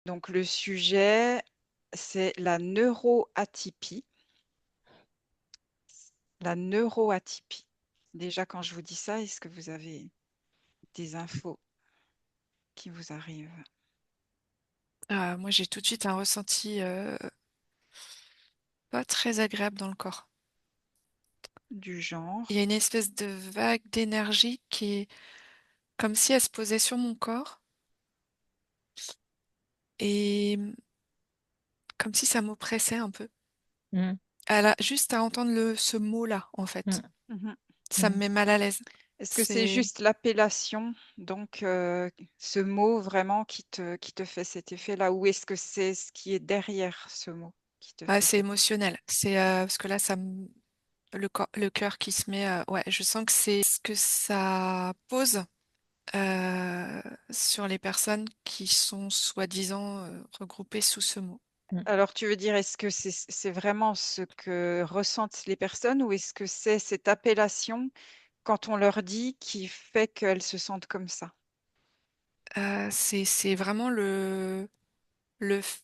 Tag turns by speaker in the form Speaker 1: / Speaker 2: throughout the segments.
Speaker 1: Donc le sujet, c'est la neuroatypie. La neuroatypie. Déjà, quand je vous dis ça, est-ce que vous avez des infos qui vous arrivent
Speaker 2: Moi, j'ai tout de suite un ressenti pas très agréable dans le corps.
Speaker 1: du
Speaker 2: Il y a
Speaker 1: genre?
Speaker 2: une espèce de vague d'énergie qui est comme si elle se posait sur mon corps et comme si ça m'oppressait un peu.
Speaker 3: Mm,
Speaker 2: Juste à entendre ce mot-là, en fait,
Speaker 3: mm,
Speaker 1: Mhm.
Speaker 2: ça me
Speaker 3: mm.
Speaker 2: met mal à l'aise.
Speaker 1: Est-ce que c'est
Speaker 2: C'est,
Speaker 1: juste l'appellation, donc ce mot vraiment qui te fait cet effet-là, ou est-ce que c'est ce qui est derrière ce mot qui te fait
Speaker 2: c'est
Speaker 1: cet effet?
Speaker 2: émotionnel. C'est parce que là, le cœur qui se met. Ouais, je sens que c'est ce que ça pose euh, sur les personnes qui sont soi-disant regroupées sous ce mot.
Speaker 3: Mm.
Speaker 1: Alors, tu veux dire, est-ce que c'est vraiment ce que ressentent les personnes, ou est-ce que c'est cette appellation, quand on leur dit, qui fait qu'elles se sentent comme ça?
Speaker 2: C'est vraiment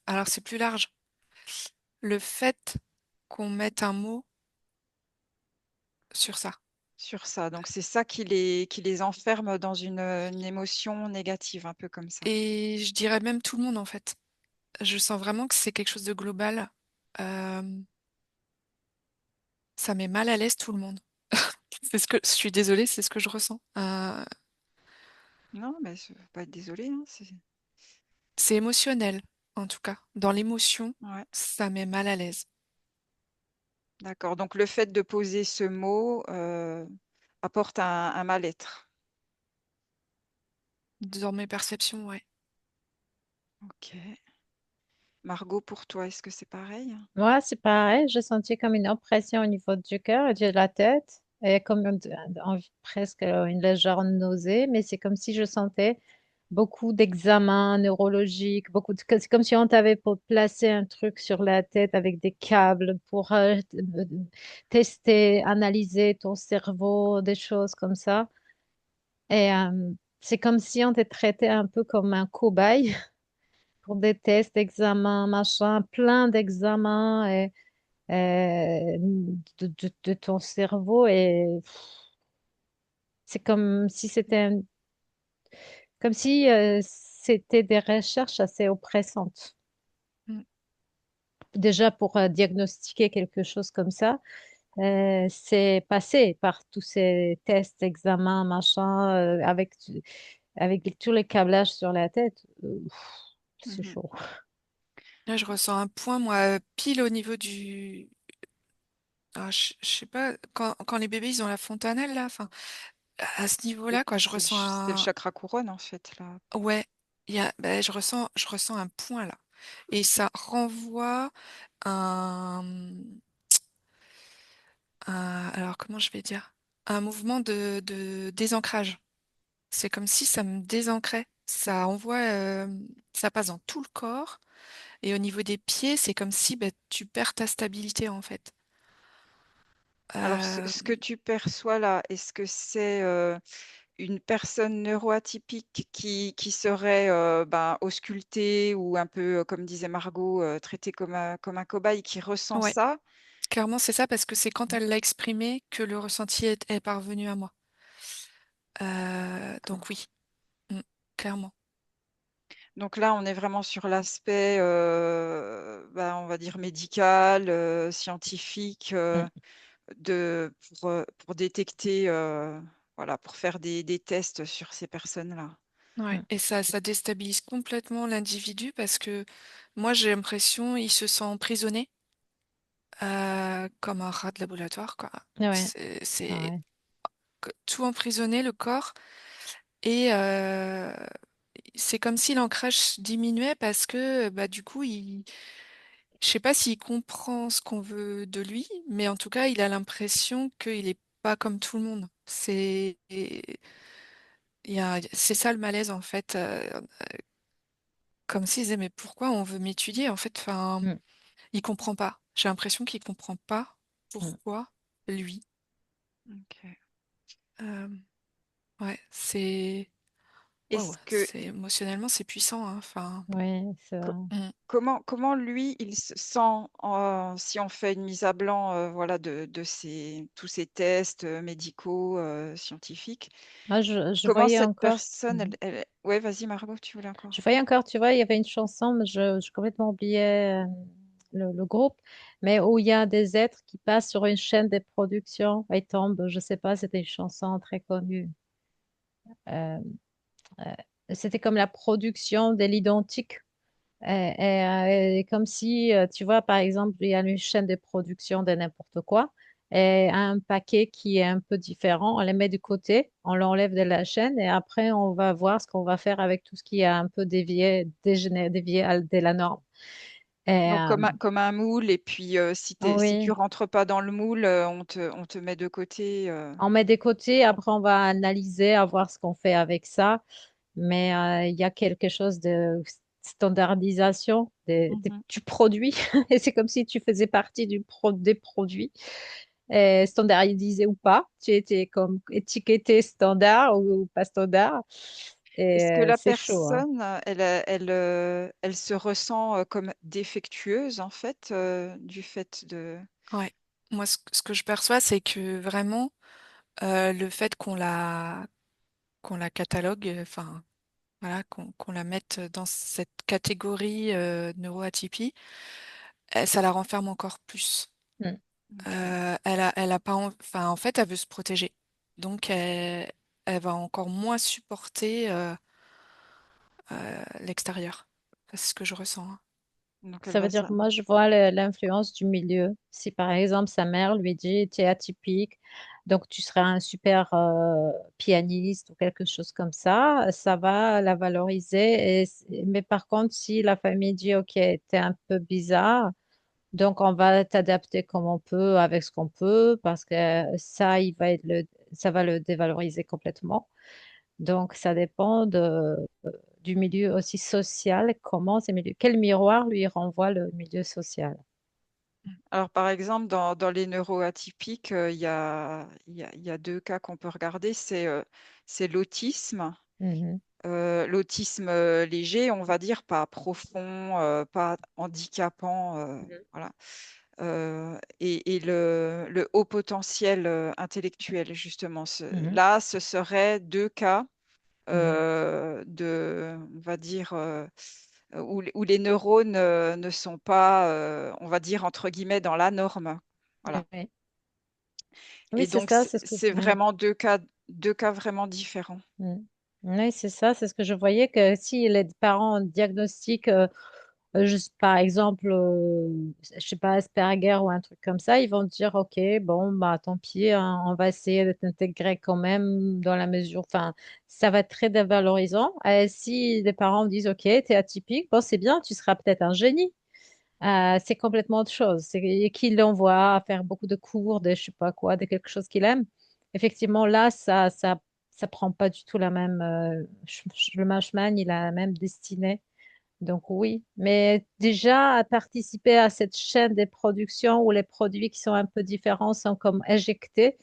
Speaker 2: alors c'est plus large. Le fait qu'on mette un mot sur ça.
Speaker 1: Sur ça. Donc, c'est ça qui les enferme dans une émotion négative, un peu comme ça.
Speaker 2: Et je dirais même tout le monde en fait. Je sens vraiment que c'est quelque chose de global. Euh, Ça met mal à l'aise tout le monde. Je suis désolée, c'est ce que je ressens.
Speaker 1: Non, mais faut pas être désolé, hein,
Speaker 2: C'est émotionnel, en tout cas. Dans l'émotion,
Speaker 1: ouais,
Speaker 2: ça met mal à l'aise.
Speaker 1: d'accord. Donc, le fait de poser ce mot apporte un mal-être.
Speaker 2: Dans mes perceptions, ouais.
Speaker 1: Ok. Margot, pour toi, est-ce que c'est pareil?
Speaker 3: Moi, c'est pareil. J'ai senti comme une oppression au niveau du cœur et de la tête et comme presque une légère nausée, mais c'est comme si je sentais beaucoup d'examens neurologiques, c'est comme si on t'avait placé un truc sur la tête avec des câbles pour tester, analyser ton cerveau, des choses comme ça. Et c'est comme si on t'était traité un peu comme un cobaye pour des tests, examens, machin, plein d'examens de ton cerveau. Et c'est comme si c'était des recherches assez oppressantes.
Speaker 2: Mm.
Speaker 3: Déjà pour diagnostiquer quelque chose comme ça, c'est passé par tous ces tests, examens, machin, avec tous les câblages sur la tête. C'est
Speaker 1: Mhm.
Speaker 3: chaud.
Speaker 2: Là, je ressens un point, moi, pile au niveau du... je sais pas, quand les bébés, ils ont la fontanelle, là, enfin, à ce
Speaker 1: Oui,
Speaker 2: niveau-là, quoi, je ressens
Speaker 1: c'est le
Speaker 2: un...
Speaker 1: chakra couronne, en fait, là.
Speaker 2: Ouais, je ressens un point, là. Et ça renvoie un... alors, comment je vais dire? Un mouvement de désancrage. C'est comme si ça me désancrait. Ça passe dans tout le corps. Et au niveau des pieds, c'est comme si tu perds ta stabilité en fait.
Speaker 1: Alors,
Speaker 2: Euh,
Speaker 1: ce que tu perçois là, est-ce que c'est une personne neuroatypique qui serait ben, auscultée ou un peu, comme disait Margot, traitée comme un cobaye qui ressent
Speaker 2: ouais,
Speaker 1: ça?
Speaker 2: clairement c'est ça parce que c'est quand elle l'a exprimé que le ressenti est parvenu à moi.
Speaker 1: D'accord.
Speaker 2: Donc oui, mm, clairement.
Speaker 1: Donc là, on est vraiment sur l'aspect, ben, on va dire médical, scientifique,
Speaker 3: Mm,
Speaker 1: pour détecter, voilà, pour faire des tests sur ces personnes-là.
Speaker 2: Ouais.
Speaker 3: mm.
Speaker 2: Et ça déstabilise complètement l'individu parce que moi j'ai l'impression il se sent emprisonné comme un rat de laboratoire quoi.
Speaker 3: Ouais,
Speaker 2: C'est
Speaker 3: pareil.
Speaker 2: tout emprisonné le corps et c'est comme si l'ancrage diminuait parce que bah, du coup, je sais pas s'il comprend ce qu'on veut de lui, mais en tout cas, il a l'impression qu'il est pas comme tout le monde. C'est ça le malaise en fait. Comme s'il disait, mais pourquoi on veut m'étudier? En fait, enfin,
Speaker 3: Mm,
Speaker 2: il comprend pas. J'ai l'impression qu'il comprend pas
Speaker 3: mm.
Speaker 2: pourquoi lui.
Speaker 1: Ok.
Speaker 2: Euh, ouais, c'est. Waouh,
Speaker 1: Est-ce que
Speaker 2: émotionnellement, c'est puissant, hein. Enfin,
Speaker 3: Oui, c'est
Speaker 1: co-
Speaker 3: vrai.
Speaker 2: mm.
Speaker 1: comment lui il se sent si on fait une mise à blanc voilà de tous ces tests médicaux scientifiques?
Speaker 3: Moi, je
Speaker 1: Comment
Speaker 3: voyais
Speaker 1: cette
Speaker 3: encore.
Speaker 1: personne,
Speaker 3: Mhm.
Speaker 1: ouais, vas-y Margot, tu voulais encore.
Speaker 3: Je voyais encore, tu vois, il y avait une chanson, mais je complètement oublié le groupe, mais où il y a des êtres qui passent sur une chaîne de production et tombent, je sais pas, c'était une chanson très connue. Euh, euh, C'était comme la production de l'identique. Et comme si, tu vois, par exemple, il y a une chaîne de production de n'importe quoi, et un paquet qui est un peu différent, on les met de côté, on l'enlève de la chaîne, et après, on va voir ce qu'on va faire avec tout ce qui a un peu dévié, dévié de la norme. Et,
Speaker 1: Donc comme un moule, et puis si tu
Speaker 3: oui,
Speaker 1: rentres pas dans le moule, on te met de côté.
Speaker 3: on met de côté, après, on va analyser, à voir ce qu'on fait avec ça. Mais il y a quelque chose de standardisation
Speaker 1: Mhm.
Speaker 3: du produit. Et c'est comme si tu faisais partie des produits, standardisés ou pas. Tu étais comme étiqueté standard ou pas standard. Et
Speaker 1: Est-ce que la
Speaker 3: c'est chaud, hein.
Speaker 1: personne, elle se ressent comme défectueuse en fait, du fait de...
Speaker 2: Ouais. Moi, ce que je perçois, c'est que vraiment, le fait qu'on la catalogue, enfin, voilà, qu'on la mette dans cette catégorie neuroatypie, ça la renferme encore plus.
Speaker 3: Mm.
Speaker 1: Ok.
Speaker 2: Elle a pas, enfin, en fait, elle veut se protéger. Donc, elle va encore moins supporter l'extérieur. C'est ce que je ressens, hein.
Speaker 1: Donc elle
Speaker 3: Ça veut
Speaker 1: va
Speaker 3: dire
Speaker 1: ça.
Speaker 3: que moi, je vois l'influence du milieu. Si par exemple, sa mère lui dit, tu es atypique, donc tu seras un super pianiste ou quelque chose comme ça va la valoriser. Mais par contre, si la famille dit, OK, tu es un peu bizarre, donc on va t'adapter comme on peut, avec ce qu'on peut, parce que ça, ça va le dévaloriser complètement. Donc, ça dépend du milieu aussi social, comment c'est milieu, quel miroir lui renvoie le milieu social.
Speaker 1: Alors par exemple, dans les neuroatypiques, il y a deux cas qu'on peut regarder. C'est l'autisme.
Speaker 3: Mhm,
Speaker 1: L'autisme léger, on va dire, pas profond, pas handicapant,
Speaker 3: mhm,
Speaker 1: voilà. Et le haut potentiel intellectuel, justement.
Speaker 3: mhm,
Speaker 1: Là, ce serait deux cas
Speaker 3: mhm.
Speaker 1: on va dire, où les neurones ne sont pas, on va dire, entre guillemets, dans la norme. Voilà.
Speaker 3: Oui, oui,
Speaker 1: Et
Speaker 3: c'est
Speaker 1: donc,
Speaker 3: ça, c'est ce que.
Speaker 1: c'est vraiment deux cas vraiment différents.
Speaker 3: Mhm. Oui, c'est ça, c'est ce que je voyais que si les parents diagnostiquent, juste par exemple, je sais pas, Asperger ou un truc comme ça, ils vont dire, OK, bon, bah tant pis, hein, on va essayer de t'intégrer quand même dans la mesure, enfin, ça va être très dévalorisant. Et si les parents disent, OK, t'es atypique, bon, c'est bien, tu seras peut-être un génie. C'est complètement autre chose. C'est qu'il l'envoie à faire beaucoup de cours, de je sais pas quoi, de quelque chose qu'il aime. Effectivement, là, ça prend pas du tout la même. Le Mashman, il a la même destinée. Donc oui, mais déjà à participer à cette chaîne des productions où les produits qui sont un peu différents sont comme éjectés,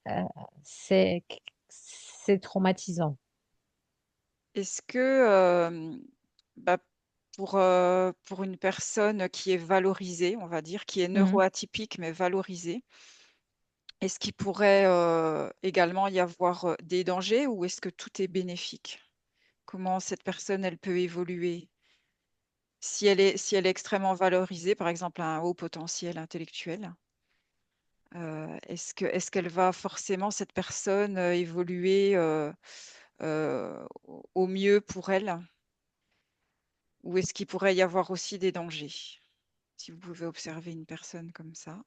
Speaker 3: euh, c'est c'est traumatisant.
Speaker 1: Est-ce que bah, pour une personne qui est valorisée, on va dire, qui est
Speaker 3: Mhm.
Speaker 1: neuroatypique mais valorisée, est-ce qu'il pourrait également y avoir des dangers, ou est-ce que tout est bénéfique? Comment cette personne, elle peut évoluer? Si elle est extrêmement valorisée, par exemple un haut potentiel intellectuel, est-ce qu'elle va forcément, cette personne, évoluer au mieux pour elle? Ou est-ce qu'il pourrait y avoir aussi des dangers? Si vous pouvez observer une personne comme ça.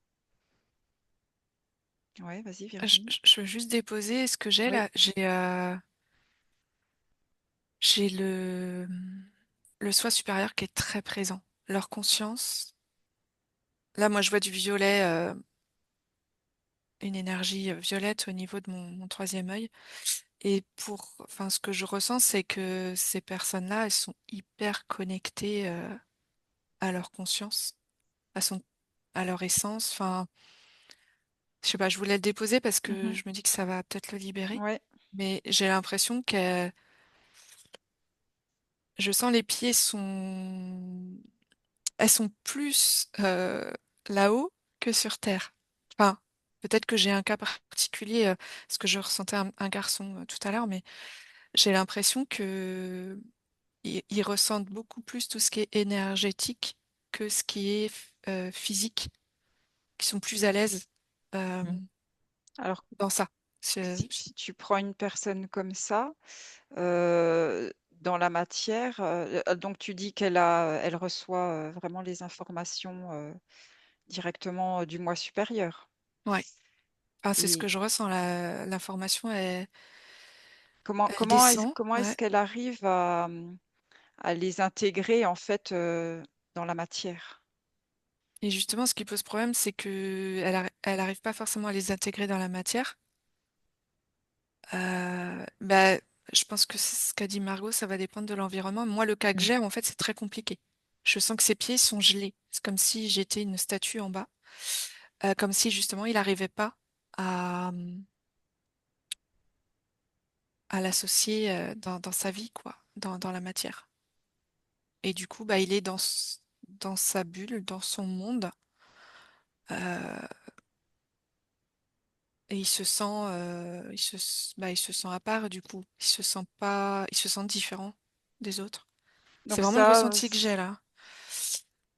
Speaker 1: Ouais, vas-y Virginie.
Speaker 2: Je veux juste déposer ce que j'ai
Speaker 1: Oui.
Speaker 2: là. J'ai le soi supérieur qui est très présent. Leur conscience. Là, moi, je vois du violet, une énergie violette au niveau de mon troisième œil. Et enfin, ce que je ressens, c'est que ces personnes-là, elles sont hyper connectées, à leur conscience, à son, à leur essence. Enfin, je sais pas, je voulais le déposer parce que
Speaker 1: Mhm.
Speaker 2: je me dis que ça va peut-être le libérer.
Speaker 1: Ouais.
Speaker 2: Mais j'ai l'impression qu'elles je sens les pieds elles sont plus là-haut que sur terre. Enfin, peut-être que j'ai un cas particulier, parce que je ressentais un garçon tout à l'heure, mais j'ai l'impression que ils ressentent beaucoup plus tout ce qui est énergétique que ce qui est physique, qui sont plus à l'aise euh,
Speaker 1: Alors,
Speaker 2: dans ça. C'est-
Speaker 1: si tu prends une personne comme ça, dans la matière, donc tu dis elle reçoit vraiment les informations directement du moi supérieur.
Speaker 2: Ouais. Enfin, c'est ce que
Speaker 1: Et
Speaker 2: je ressens. L'information, elle descend.
Speaker 1: comment est-ce
Speaker 2: Ouais.
Speaker 1: qu'elle arrive à les intégrer en fait dans la matière?
Speaker 2: Et justement, ce qui pose problème, c'est que elle arrive pas forcément à les intégrer dans la matière. Bah, je pense que c'est ce qu'a dit Margot, ça va dépendre de l'environnement. Moi, le cas que
Speaker 3: Mm.
Speaker 2: j'ai, en fait, c'est très compliqué. Je sens que ses pieds sont gelés. C'est comme si j'étais une statue en bas. Comme si justement il n'arrivait pas à, à l'associer dans sa vie, quoi, dans la matière. Et du coup, bah, il est dans sa bulle, dans son monde, euh, et il se sent à part du coup. Il se sent pas, il se sent différent des autres. C'est
Speaker 1: Donc
Speaker 2: vraiment le
Speaker 1: ça,
Speaker 2: ressenti que j'ai là.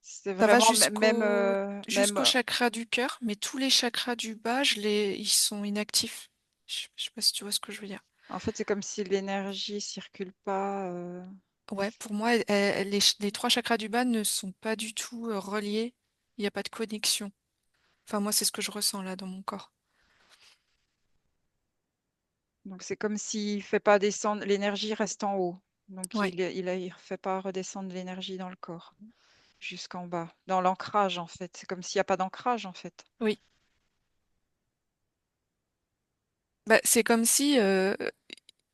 Speaker 1: c'est
Speaker 2: Ça va
Speaker 1: vraiment
Speaker 2: jusqu'au chakra du cœur, mais tous les chakras du bas, ils sont inactifs. Je sais pas si tu vois ce que je veux dire.
Speaker 1: en fait, c'est comme si l'énergie circule pas.
Speaker 2: Ouais, pour moi, les trois chakras du bas ne sont pas du tout reliés. Il n'y a pas de connexion. Enfin, moi, c'est ce que je ressens là dans mon corps.
Speaker 1: Donc c'est comme s'il fait pas descendre, l'énergie reste en haut. Donc
Speaker 2: Ouais,
Speaker 1: il fait pas redescendre l'énergie dans le corps jusqu'en bas, dans l'ancrage en fait. C'est comme s'il n'y a pas d'ancrage en fait.
Speaker 2: oui. Bah, c'est comme si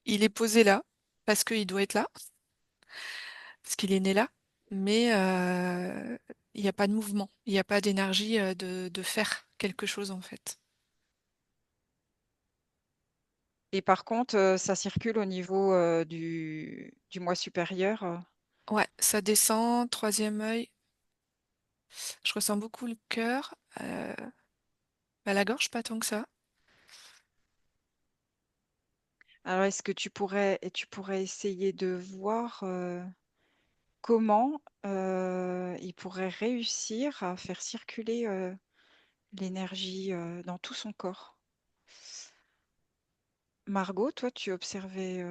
Speaker 2: il est posé là, parce qu'il doit être là, parce qu'il est né là, mais il n'y a pas de mouvement, il n'y a pas d'énergie de faire quelque chose en fait.
Speaker 1: Et par contre, ça circule au niveau du moi supérieur.
Speaker 2: Ouais, ça descend, troisième œil, je ressens beaucoup le cœur, bah, la gorge pas tant que ça.
Speaker 1: Alors est-ce que tu pourrais essayer de voir comment il pourrait réussir à faire circuler l'énergie dans tout son corps? Margot, toi, tu observais.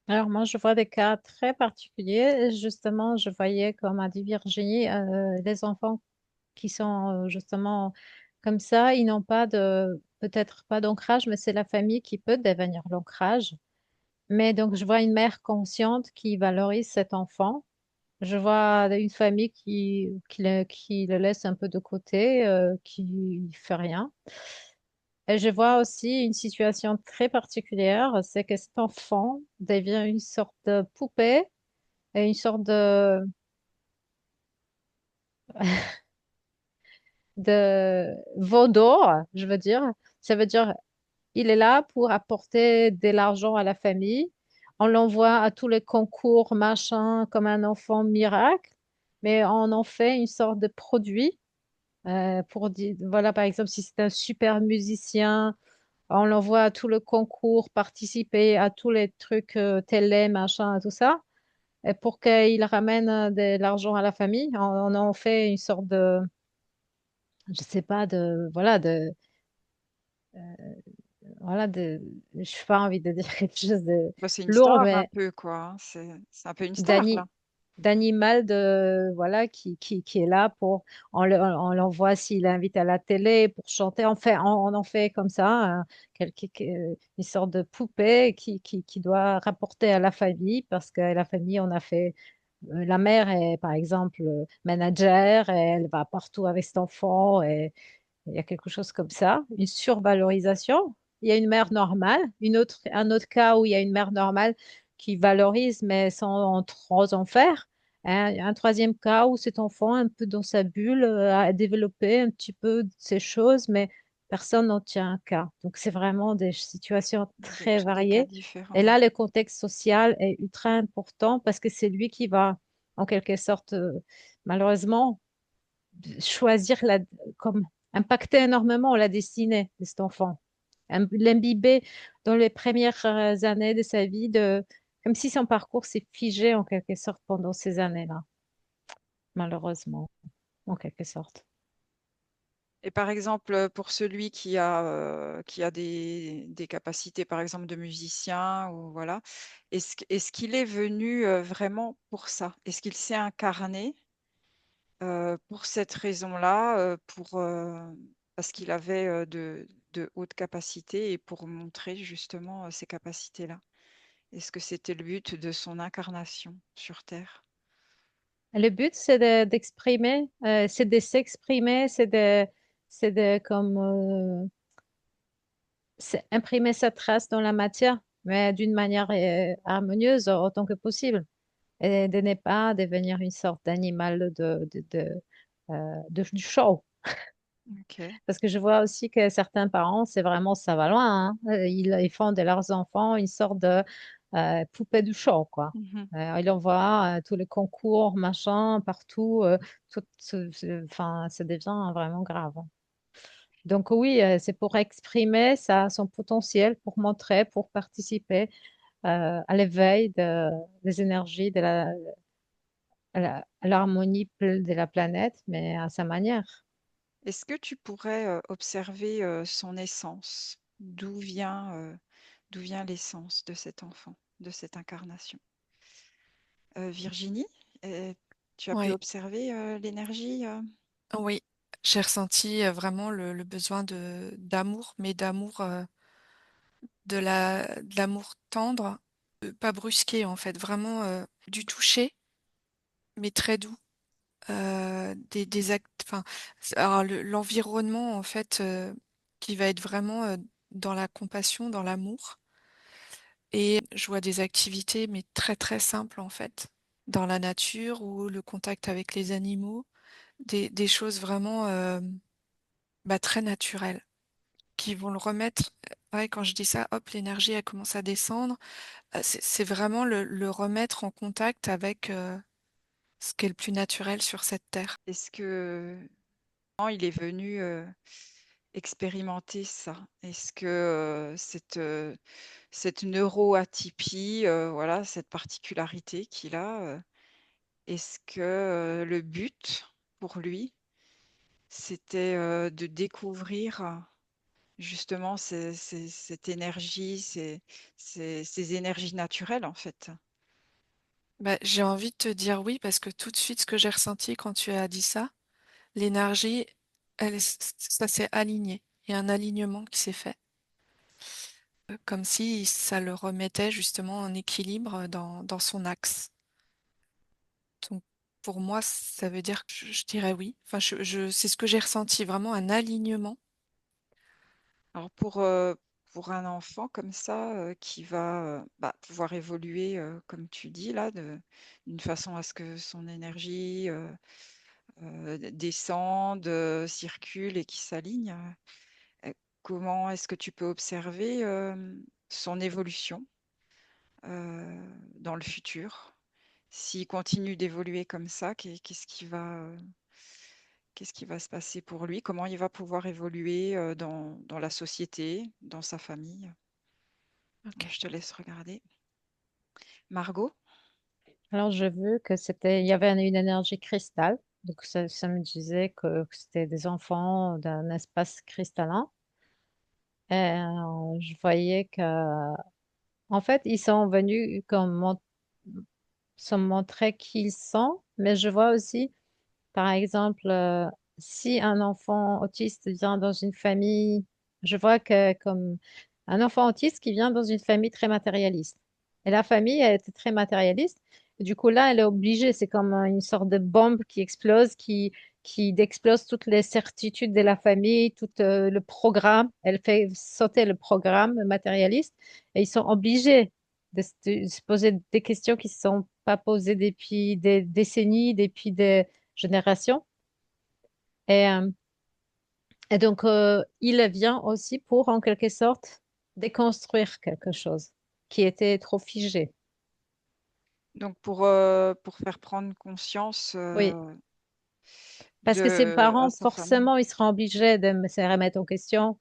Speaker 3: Alors moi, je vois des cas très particuliers. Justement, je voyais, comme a dit Virginie, les enfants qui sont justement comme ça, ils n'ont pas de, peut-être pas d'ancrage, mais c'est la famille qui peut devenir l'ancrage. Mais donc, je vois une mère consciente qui valorise cet enfant. Je vois une famille qui le laisse un peu de côté, qui ne fait rien. Et je vois aussi une situation très particulière, c'est que cet enfant devient une sorte de poupée et une sorte de veau d'or, je veux dire. Ça veut dire il est là pour apporter de l'argent à la famille. On l'envoie à tous les concours, machin, comme un enfant miracle, mais on en fait une sorte de produit. Pour dire, voilà, par exemple, si c'est un super musicien, on l'envoie à tout le concours, participer à tous les trucs télé, machin, tout ça, et pour qu'il ramène de l'argent à la famille. On en fait une sorte de, je sais pas, voilà, je n'ai pas envie de dire quelque chose de
Speaker 1: Bah, c'est une
Speaker 3: lourd,
Speaker 1: star un
Speaker 3: mais
Speaker 1: peu, quoi, hein. C'est un peu une star, là.
Speaker 3: d'ani- d'animal voilà, qui est là pour, on l'envoie s'il invite à la télé pour chanter. On en fait comme ça, une sorte de poupée qui doit rapporter à la famille parce que la famille, on a fait, la mère est par exemple manager et elle va partout avec cet enfant et il y a quelque chose comme ça, une survalorisation. Il y a une mère normale, un autre cas où il y a une mère normale qui valorise mais sans trop en faire. Un troisième cas où cet enfant, un peu dans sa bulle, a développé un petit peu de ces choses, mais personne n'en tient un cas. Donc, c'est vraiment des situations très
Speaker 1: Des cas
Speaker 3: variées. Et
Speaker 1: différents.
Speaker 3: là, le contexte social est ultra important parce que c'est lui qui va, en quelque sorte, malheureusement, choisir comme impacter énormément la destinée de cet enfant. L'imbiber dans les premières années de sa vie, comme si son parcours s'est figé en quelque sorte pendant ces années-là, malheureusement, en quelque sorte.
Speaker 1: Et par exemple, pour celui qui a des capacités, par exemple, de musicien, ou voilà, est-ce qu'il est venu vraiment pour ça? Est-ce qu'il s'est incarné pour cette raison-là, parce qu'il avait de hautes capacités et pour montrer justement ces capacités-là? Est-ce que c'était le but de son incarnation sur Terre?
Speaker 3: Le but, c'est d'exprimer, c'est de s'exprimer, c'est de comme c'est imprimer sa trace dans la matière, mais d'une manière harmonieuse autant que possible, et de ne pas devenir une sorte d'animal du show.
Speaker 1: Ok.
Speaker 3: Parce que je vois aussi que certains parents, c'est vraiment ça va loin, hein. Ils font de leurs enfants une sorte de poupée du show, quoi.
Speaker 1: Mhm.
Speaker 3: Ils envoient tous les concours, machin, partout. Enfin, ça devient vraiment grave. Donc oui, c'est pour exprimer ça, son potentiel, pour montrer, pour participer à l'éveil des énergies, à l'harmonie de la planète, mais à sa manière.
Speaker 1: Est-ce que tu pourrais observer son essence? D'où vient l'essence de cet enfant, de cette incarnation? Virginie, euh, tu as pu
Speaker 2: Oui,
Speaker 1: observer l'énergie?
Speaker 2: oui. J'ai ressenti vraiment le besoin d'amour, mais d'amour, de l'amour tendre, pas brusqué en fait, vraiment du toucher, mais très doux. Des actes, enfin, alors l'environnement en fait qui va être vraiment dans la compassion, dans l'amour. Et je vois des activités, mais très très simples en fait, dans la nature ou le contact avec les animaux, des choses vraiment bah, très naturelles qui vont le remettre. Ouais, quand je dis ça, hop, l'énergie elle commence à descendre. C'est vraiment le remettre en contact avec ce qui est le plus naturel sur cette terre.
Speaker 1: Est-ce que quand il est venu expérimenter ça? Est-ce que cette neuroatypie, voilà, cette particularité qu'il a, est-ce que le but pour lui, c'était de découvrir justement cette énergie, ces énergies naturelles en fait?
Speaker 2: Bah, j'ai envie de te dire oui parce que tout de suite, ce que j'ai ressenti quand tu as dit ça, l'énergie, ça s'est aligné. Il y a un alignement qui s'est fait. Comme si ça le remettait justement en équilibre dans son axe. Donc, pour moi, ça veut dire que je dirais oui. Enfin, c'est ce que j'ai ressenti, vraiment un alignement.
Speaker 1: Alors pour un enfant comme ça qui va bah, pouvoir évoluer, comme tu dis là, d'une façon à ce que son énergie descende, circule et qui s'aligne, comment est-ce que tu peux observer son évolution dans le futur? S'il continue d'évoluer comme ça, qu'est-ce qui va se passer pour lui? Comment il va pouvoir évoluer dans la société, dans sa famille?
Speaker 2: Ok.
Speaker 1: Je te laisse regarder. Margot?
Speaker 3: Alors, je veux que il y avait une énergie cristal. Donc, ça me disait que c'était des enfants d'un espace cristallin. Et je voyais que, en fait, ils sont venus comme se montrer qui ils sont. Mais je vois aussi, par exemple, si un enfant autiste vient dans une famille, je vois que comme un enfant autiste qui vient dans une famille très matérialiste. Et la famille, elle était très matérialiste. Et du coup, là, elle est obligée. C'est comme une sorte de bombe qui explose, qui explose toutes les certitudes de la famille, tout le programme. Elle fait sauter le programme matérialiste. Et ils sont obligés de se poser des questions qui ne se sont pas posées depuis des décennies, depuis des générations. Et Et donc, il vient aussi pour, en quelque sorte, déconstruire quelque chose qui était trop figé.
Speaker 1: Donc pour faire prendre conscience
Speaker 3: Oui, parce que ses
Speaker 1: à
Speaker 3: parents,
Speaker 1: sa famille.
Speaker 3: forcément, ils seront obligés de se remettre en question,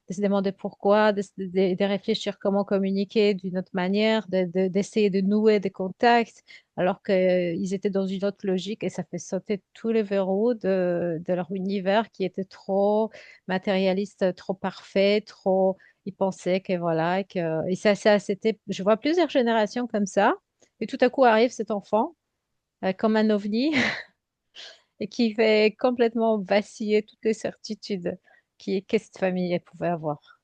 Speaker 3: de se demander pourquoi, de réfléchir comment communiquer d'une autre manière, d'essayer de nouer des contacts, alors qu'ils étaient dans une autre logique et ça fait sauter tous les verrous de leur univers qui était trop matérialiste, trop parfait, trop... Ils pensaient que voilà, et c'était, je vois plusieurs générations comme ça, et tout à coup arrive cet enfant, comme un ovni et qui fait complètement vaciller toutes les certitudes que cette famille elle pouvait avoir.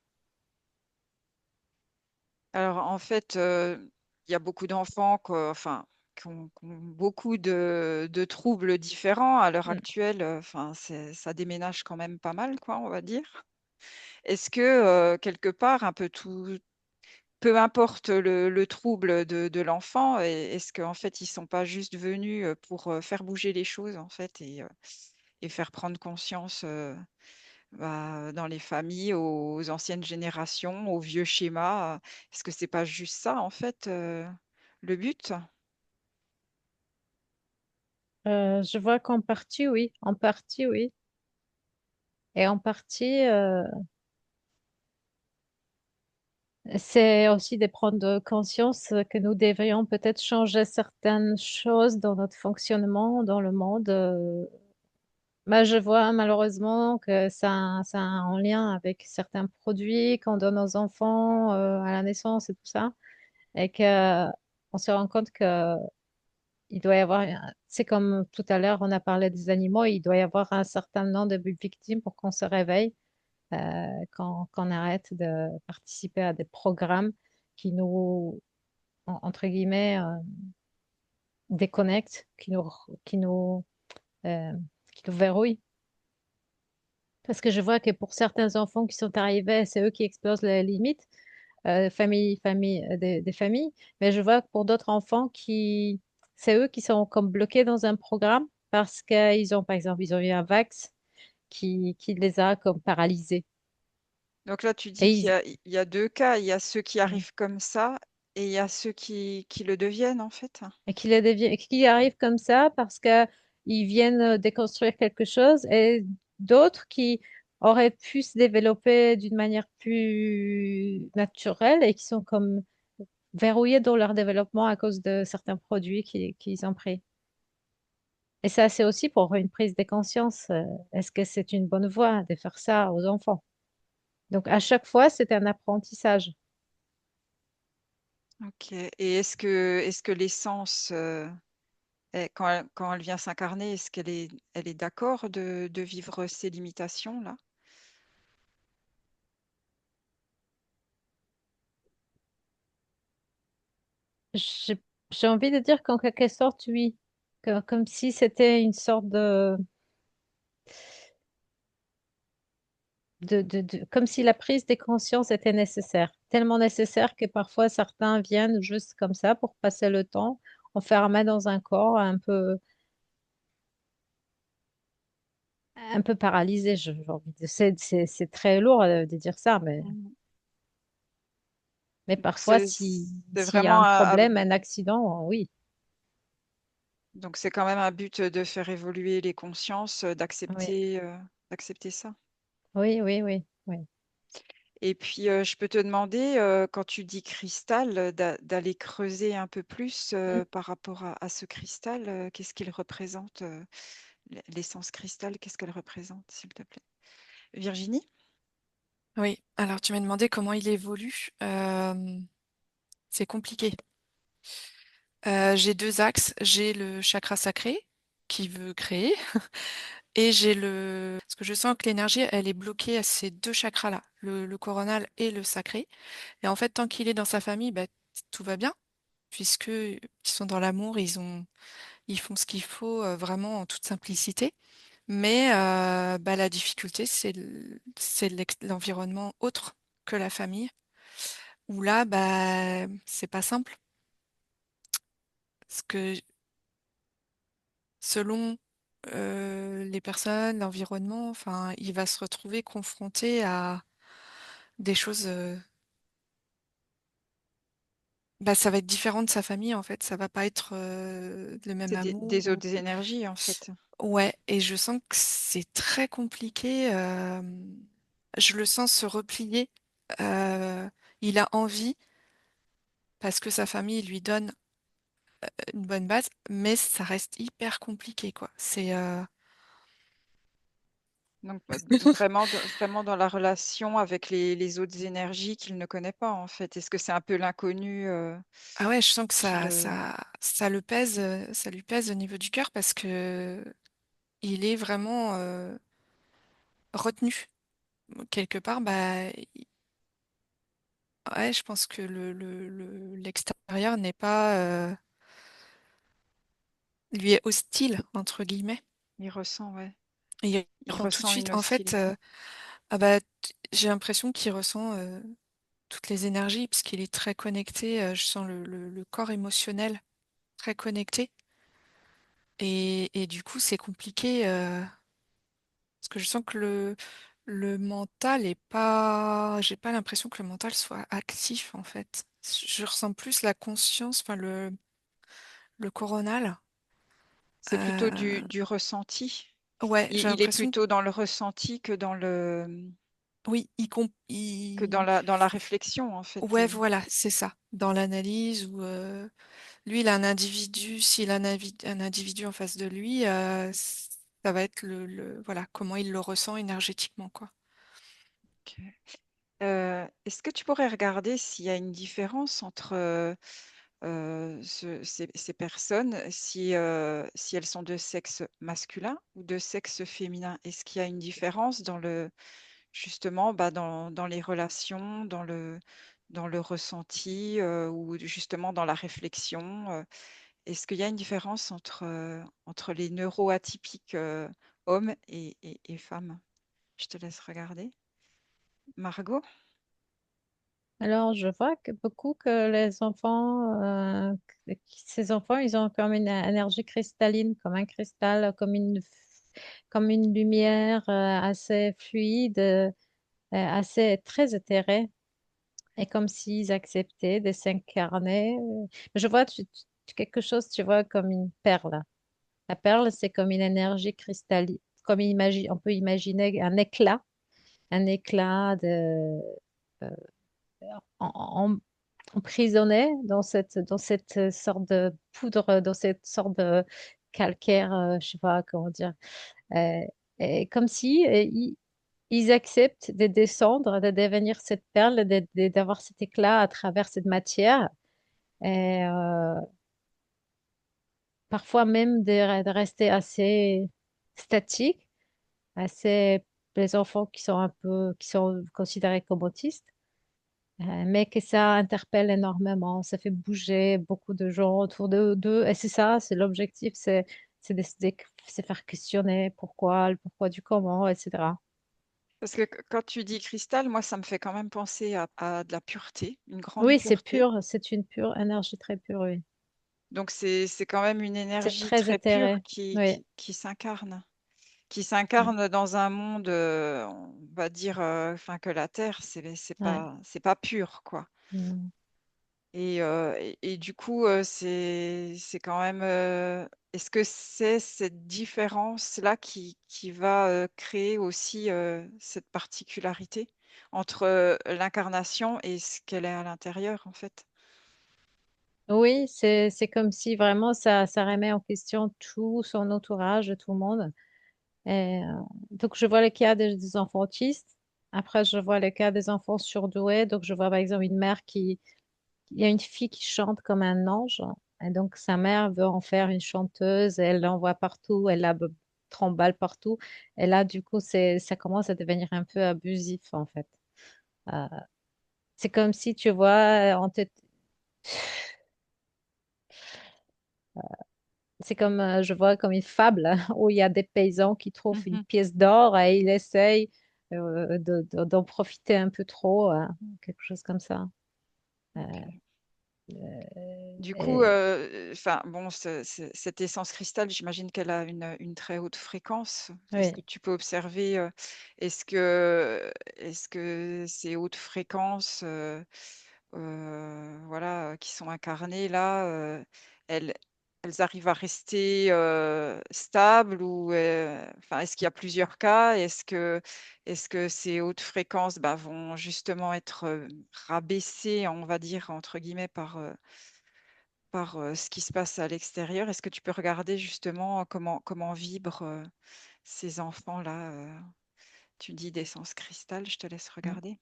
Speaker 1: Alors en fait, il y a beaucoup d'enfants enfin, qui ont beaucoup de troubles différents à l'heure
Speaker 3: Mm.
Speaker 1: actuelle. Enfin, ça déménage quand même pas mal, quoi, on va dire. Est-ce que quelque part, un peu tout, peu importe le trouble de l'enfant, est-ce qu'en fait, ils sont pas juste venus pour faire bouger les choses, en fait, et faire prendre conscience bah, dans les familles, aux anciennes générations, aux vieux schémas. Est-ce que c'est pas juste ça, en fait, le but?
Speaker 3: Je vois qu'en partie, oui, en partie, oui. Et en partie, c'est aussi de prendre conscience que nous devrions peut-être changer certaines choses dans notre fonctionnement, dans le monde. Bah, je vois malheureusement que ça a un lien avec certains produits qu'on donne aux enfants à la naissance et tout ça. Et que on se rend compte que il doit y avoir, c'est comme tout à l'heure, on a parlé des animaux, il doit y avoir un certain nombre de victimes pour qu'on se réveille, qu'on arrête de participer à des programmes qui nous, entre guillemets, déconnectent, euh, qui nous verrouillent. Parce que je vois que pour certains enfants qui sont arrivés, c'est eux qui explosent les limites, des familles. Mais je vois que pour d'autres enfants c'est eux qui sont comme bloqués dans un programme parce qu'ils ont, par exemple, ils ont eu un vax qui les a comme paralysés.
Speaker 1: Donc là, tu
Speaker 3: Et
Speaker 1: dis il y a deux cas. Il y a ceux qui
Speaker 3: oui,
Speaker 1: arrivent comme ça et il y a ceux qui le deviennent, en fait.
Speaker 3: qui arrivent comme ça parce que ils viennent déconstruire quelque chose et d'autres qui auraient pu se développer d'une manière plus naturelle et qui sont comme verrouillés dans leur développement à cause de certains produits qu'ils ont pris. Et ça, c'est aussi pour une prise de conscience. Est-ce que c'est une bonne voie de faire ça aux enfants? Donc, à chaque fois, c'est un apprentissage.
Speaker 1: Ok. Et est-ce que l'essence, quand elle vient s'incarner, est-ce elle est d'accord de vivre ces limitations-là?
Speaker 3: J'ai j'ai envie de dire qu'en quelque sorte, oui. Comme si c'était une sorte comme si la prise de conscience était nécessaire. Tellement nécessaire que parfois certains viennent juste comme ça pour passer le temps, enfermés dans un corps un peu paralysé. J'ai envie de, c'est très lourd de dire ça,
Speaker 1: Mhm.
Speaker 3: mais
Speaker 1: Donc
Speaker 3: parfois,
Speaker 1: c'est
Speaker 3: s'il y a
Speaker 1: vraiment
Speaker 3: un problème, un accident, oui,
Speaker 1: donc c'est quand même un but de faire évoluer les consciences,
Speaker 3: oui,
Speaker 1: d'accepter ça.
Speaker 3: oui, oui, oui, oui.
Speaker 1: Et puis, je peux te demander, quand tu dis cristal, d'aller creuser un peu plus
Speaker 3: Mm.
Speaker 1: par rapport à ce cristal. Qu'est-ce qu'il représente, l'essence cristal, qu'est-ce qu'elle représente, s'il te plaît? Virginie?
Speaker 2: Oui, alors tu m'as demandé comment il évolue. C'est compliqué. J'ai deux axes. J'ai le chakra sacré qui veut créer et j'ai le... Parce que je sens que l'énergie, elle est bloquée à ces deux chakras-là, le coronal et le sacré. Et en fait, tant qu'il est dans sa famille, bah, tout va bien, puisque ils sont dans l'amour, ils font ce qu'il faut vraiment en toute simplicité. Mais bah, la difficulté, c'est l'environnement autre que la famille, où là, bah, c'est pas simple. Parce que selon les personnes, l'environnement, enfin, il va se retrouver confronté à des choses. Bah, ça va être différent de sa famille en fait. Ça va pas être le même
Speaker 1: C'est
Speaker 2: amour.
Speaker 1: des autres énergies, en fait.
Speaker 2: Ouais, et je sens que c'est très compliqué. Je le sens se replier. Euh, il a envie parce que sa famille lui donne une bonne base, mais ça reste hyper compliqué, quoi.
Speaker 1: Donc, vraiment, vraiment dans la relation avec les autres énergies qu'il ne connaît pas, en fait. Est-ce que c'est un peu l'inconnu
Speaker 2: Ah ouais, je sens que
Speaker 1: qui le...
Speaker 2: ça le pèse, ça lui pèse au niveau du cœur parce que il est vraiment retenu. Quelque part, bah, ouais, je pense que l'extérieur n'est pas, lui est hostile, entre guillemets.
Speaker 1: il ressent, ouais.
Speaker 2: Et il
Speaker 1: Il
Speaker 2: rend tout de
Speaker 1: ressent
Speaker 2: suite,
Speaker 1: une
Speaker 2: en fait,
Speaker 1: hostilité.
Speaker 2: ah bah, j'ai l'impression qu'il ressent toutes les énergies, parce qu'il est très connecté. Je sens le corps émotionnel très connecté. Et du coup, c'est compliqué, parce que je sens que le mental est pas. J'ai pas l'impression que le mental soit actif, en fait. Je ressens plus la conscience, enfin le coronal.
Speaker 1: C'est plutôt
Speaker 2: Euh,
Speaker 1: du ressenti.
Speaker 2: ouais, j'ai
Speaker 1: Il est
Speaker 2: l'impression
Speaker 1: plutôt dans le ressenti
Speaker 2: oui,
Speaker 1: que dans la réflexion, en fait.
Speaker 2: ouais, voilà, c'est ça. Dans l'analyse où lui, il a un individu, s'il a un individu en face de lui, ça va être voilà, comment il le ressent énergétiquement, quoi.
Speaker 1: Ok. Est-ce que tu pourrais regarder s'il y a une différence entre ces personnes, si elles sont de sexe masculin ou de sexe féminin? Est-ce qu'il y a une différence justement, bah, dans les relations, dans le ressenti ou justement dans la réflexion? Est-ce qu'il y a une différence entre les neuroatypiques hommes et femmes? Je te laisse regarder. Margot?
Speaker 3: Alors, je vois que beaucoup que les enfants, ces enfants, ils ont comme une énergie cristalline, comme un cristal, comme une lumière assez fluide, assez très éthérée, et comme s'ils acceptaient de s'incarner. Je vois quelque chose, tu vois, comme une perle. La perle, c'est comme une énergie cristalline, comme on peut imaginer un éclat euh, en- en- emprisonné dans cette sorte de poudre, dans cette sorte de calcaire, je sais pas comment dire. Euh, et comme si ils acceptent de descendre, de devenir cette perle, d'avoir cet éclat à travers cette matière. Et parfois même de rester assez statique, assez les enfants qui sont un peu, qui sont considérés comme autistes. Mais que ça interpelle énormément, ça fait bouger beaucoup de gens autour d'eux. Et c'est ça, c'est l'objectif, c'est c'est faire questionner pourquoi, le pourquoi du comment, etc.
Speaker 1: Parce que quand tu dis cristal, moi, ça me fait quand même penser à de la pureté, une grande
Speaker 3: Oui, c'est
Speaker 1: pureté.
Speaker 3: pur, c'est une pure énergie très pure, oui.
Speaker 1: Donc, c'est quand même une
Speaker 3: C'est
Speaker 1: énergie
Speaker 3: très
Speaker 1: très pure
Speaker 3: éthéré, oui,
Speaker 1: qui
Speaker 3: oui,
Speaker 1: s'incarne dans un monde, on va dire, enfin, que la Terre,
Speaker 3: ouais.
Speaker 1: c'est pas pur, quoi.
Speaker 3: Mm.
Speaker 1: Et du coup, c'est quand même. Est-ce que c'est cette différence-là qui va créer aussi cette particularité entre l'incarnation et ce qu'elle est à l'intérieur, en fait?
Speaker 3: Oui, c'est comme si vraiment ça remet en question tout son entourage, tout le monde. Et, donc, je vois le cas des enfants autistes. Après, je vois le cas des enfants surdoués. Donc, je vois par exemple une mère il y a une fille qui chante comme un ange. Et donc, sa mère veut en faire une chanteuse. Elle l'envoie partout. Elle la tremballe partout. Et là, du coup, ça commence à devenir un peu abusif, en fait. Euh, c'est comme si, tu vois, c'est comme, je vois comme une fable où il y a des paysans qui trouvent une
Speaker 1: Mhm.
Speaker 3: pièce d'or et ils essayent d'en profiter un peu trop, quelque chose comme ça. Euh,
Speaker 1: Ok. Du coup,
Speaker 3: Et-
Speaker 1: enfin bon, cette essence cristal, j'imagine qu'elle a une très haute fréquence. Est-ce
Speaker 3: oui.
Speaker 1: que tu peux observer, est-ce que ces hautes fréquences, voilà, qui sont incarnées là, elles, elles arrivent à rester stables ou enfin, est-ce qu'il y a plusieurs cas? Est-ce que ces hautes fréquences bah, vont justement être rabaissées, on va dire, entre guillemets, par ce qui se passe à l'extérieur? Est-ce que tu peux regarder justement comment vibrent ces enfants-là? Tu dis d'essence cristal, je te laisse
Speaker 3: Mm.
Speaker 1: regarder.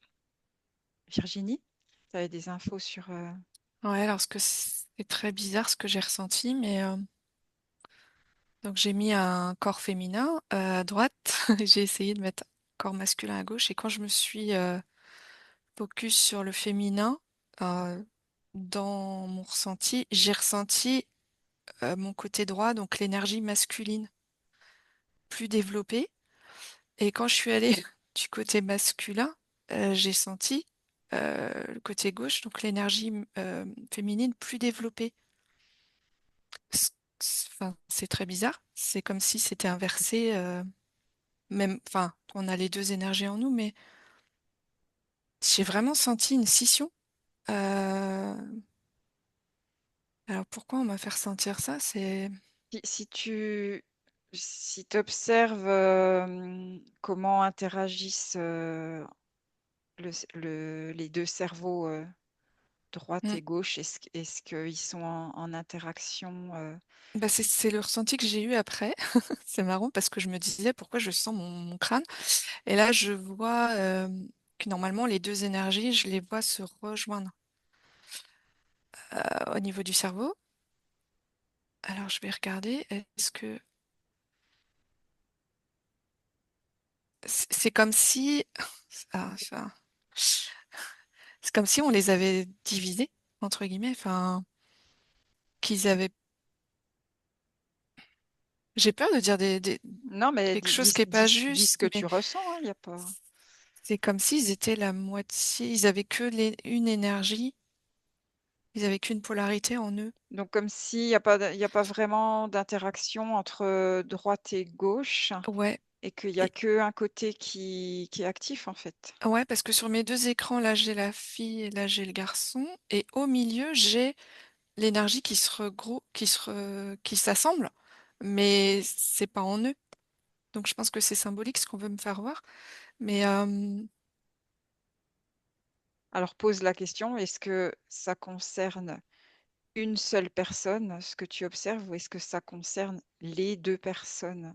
Speaker 1: Virginie, tu avais des infos sur...
Speaker 2: Ouais, alors c'est très bizarre ce que j'ai ressenti, mais donc j'ai mis un corps féminin à droite, j'ai essayé de mettre un corps masculin à gauche, et quand je me suis focus sur le féminin, euh, dans mon ressenti, j'ai ressenti mon côté droit, donc l'énergie masculine plus développée. Et quand je suis allée du côté masculin, j'ai senti le côté gauche, donc l'énergie féminine plus développée. C- Enfin, c'est très bizarre. C'est comme si c'était inversé. Même, enfin, on a les deux énergies en nous, mais j'ai vraiment senti une scission. Euh, alors pourquoi on m'a fait ressentir ça? C'est
Speaker 1: Si tu si observes comment interagissent les deux cerveaux, droite
Speaker 2: Mm.
Speaker 1: et gauche, est-ce qu'ils sont en interaction
Speaker 2: Bah, c'est le ressenti que j'ai eu après. C'est marrant parce que je me disais pourquoi je sens mon crâne. Et là, je vois que normalement, les deux énergies, je les vois se rejoindre au niveau du cerveau. Alors, je vais regarder. Est-ce que c'est comme si... Ah, enfin, c'est comme si on les avait divisés, entre guillemets. Enfin, qu'ils avaient... J'ai peur de dire
Speaker 1: Non, mais
Speaker 2: quelque chose qui n'est pas
Speaker 1: dis ce
Speaker 2: juste,
Speaker 1: que
Speaker 2: mais
Speaker 1: tu ressens, il y a pas...
Speaker 2: c'est comme s'ils étaient la moitié. Ils avaient que une énergie. Ils avaient qu'une polarité en eux.
Speaker 1: Donc comme s'il n'y a il y a pas vraiment d'interaction entre droite et gauche
Speaker 2: Ouais.
Speaker 1: et qu'il n'y a que un côté qui est actif en fait.
Speaker 2: Ouais, parce que sur mes deux écrans, là j'ai la fille et là j'ai le garçon, et au milieu j'ai l'énergie qui se regroupe, qui s'assemble, mais c'est pas en eux. Donc je pense que c'est symbolique ce qu'on veut me faire voir. Mais
Speaker 1: Alors pose la question, est-ce que ça concerne une seule personne, ce que tu observes, ou est-ce que ça concerne les deux personnes?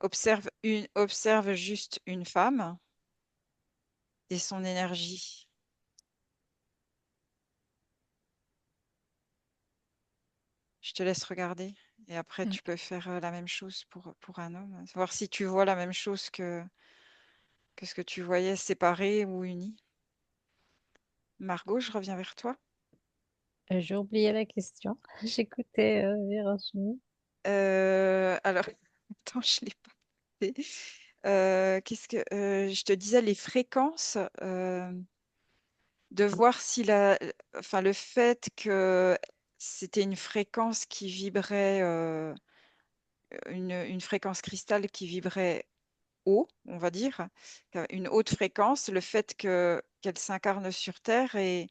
Speaker 1: Observe juste une femme et son énergie. Je te laisse regarder et après
Speaker 2: mm.
Speaker 1: tu peux faire la même chose pour un homme. Voir si tu vois la même chose que ce que tu voyais séparé ou uni. Margot, je reviens vers toi.
Speaker 3: J'ai oublié la question. J'écoutais Virginie.
Speaker 1: Alors, attends, je l'ai pas fait. Qu'est-ce que je te disais les fréquences de voir si enfin le fait que c'était une fréquence qui vibrait une fréquence cristal qui vibrait haut, on va dire, une haute fréquence, le fait que qu'elle s'incarne sur Terre et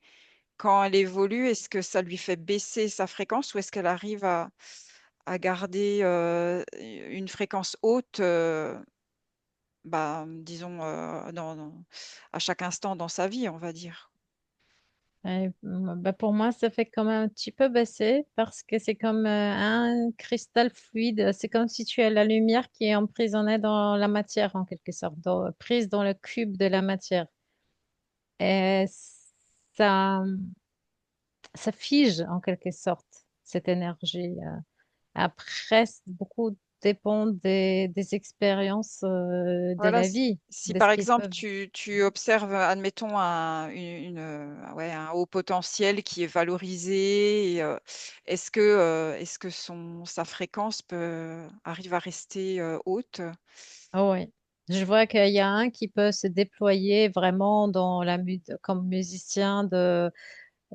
Speaker 1: quand elle évolue, est-ce que ça lui fait baisser sa fréquence ou est-ce qu'elle arrive à garder une fréquence haute, bah, disons, à chaque instant dans sa vie, on va dire.
Speaker 3: Bah, pour moi, ça fait quand même un petit peu baisser parce que c'est comme un cristal fluide. C'est comme si tu as la lumière qui est emprisonnée dans la matière en quelque sorte, prise dans le cube de la matière. Et ça, ça fige en quelque sorte cette énergie. Après, beaucoup dépend des expériences de
Speaker 1: Voilà,
Speaker 3: la vie,
Speaker 1: si
Speaker 3: de ce
Speaker 1: par
Speaker 3: qu'ils
Speaker 1: exemple
Speaker 3: peuvent.
Speaker 1: tu observes, admettons, ouais, un haut potentiel qui est valorisé, et, est-ce que sa fréquence arrive à rester haute?
Speaker 3: Ah oui. Je vois qu'il y a un qui peut se déployer vraiment comme musicien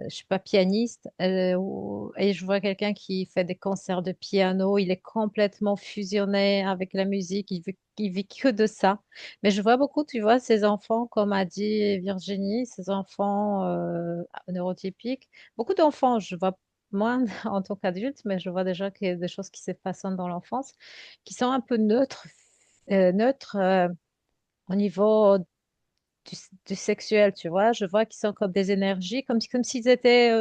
Speaker 3: je suis pas pianiste, et je vois quelqu'un qui fait des concerts de piano. Il est complètement fusionné avec la musique. Il vit que de ça. Mais je vois beaucoup, tu vois, ces enfants, comme a dit Virginie, ces enfants neurotypiques. Beaucoup d'enfants, je vois moins en tant qu'adulte, mais je vois déjà qu'il y a des choses qui se passent dans l'enfance, qui sont un peu neutres au niveau du sexuel, tu vois. Je vois qu'ils sont comme des énergies, comme s'ils étaient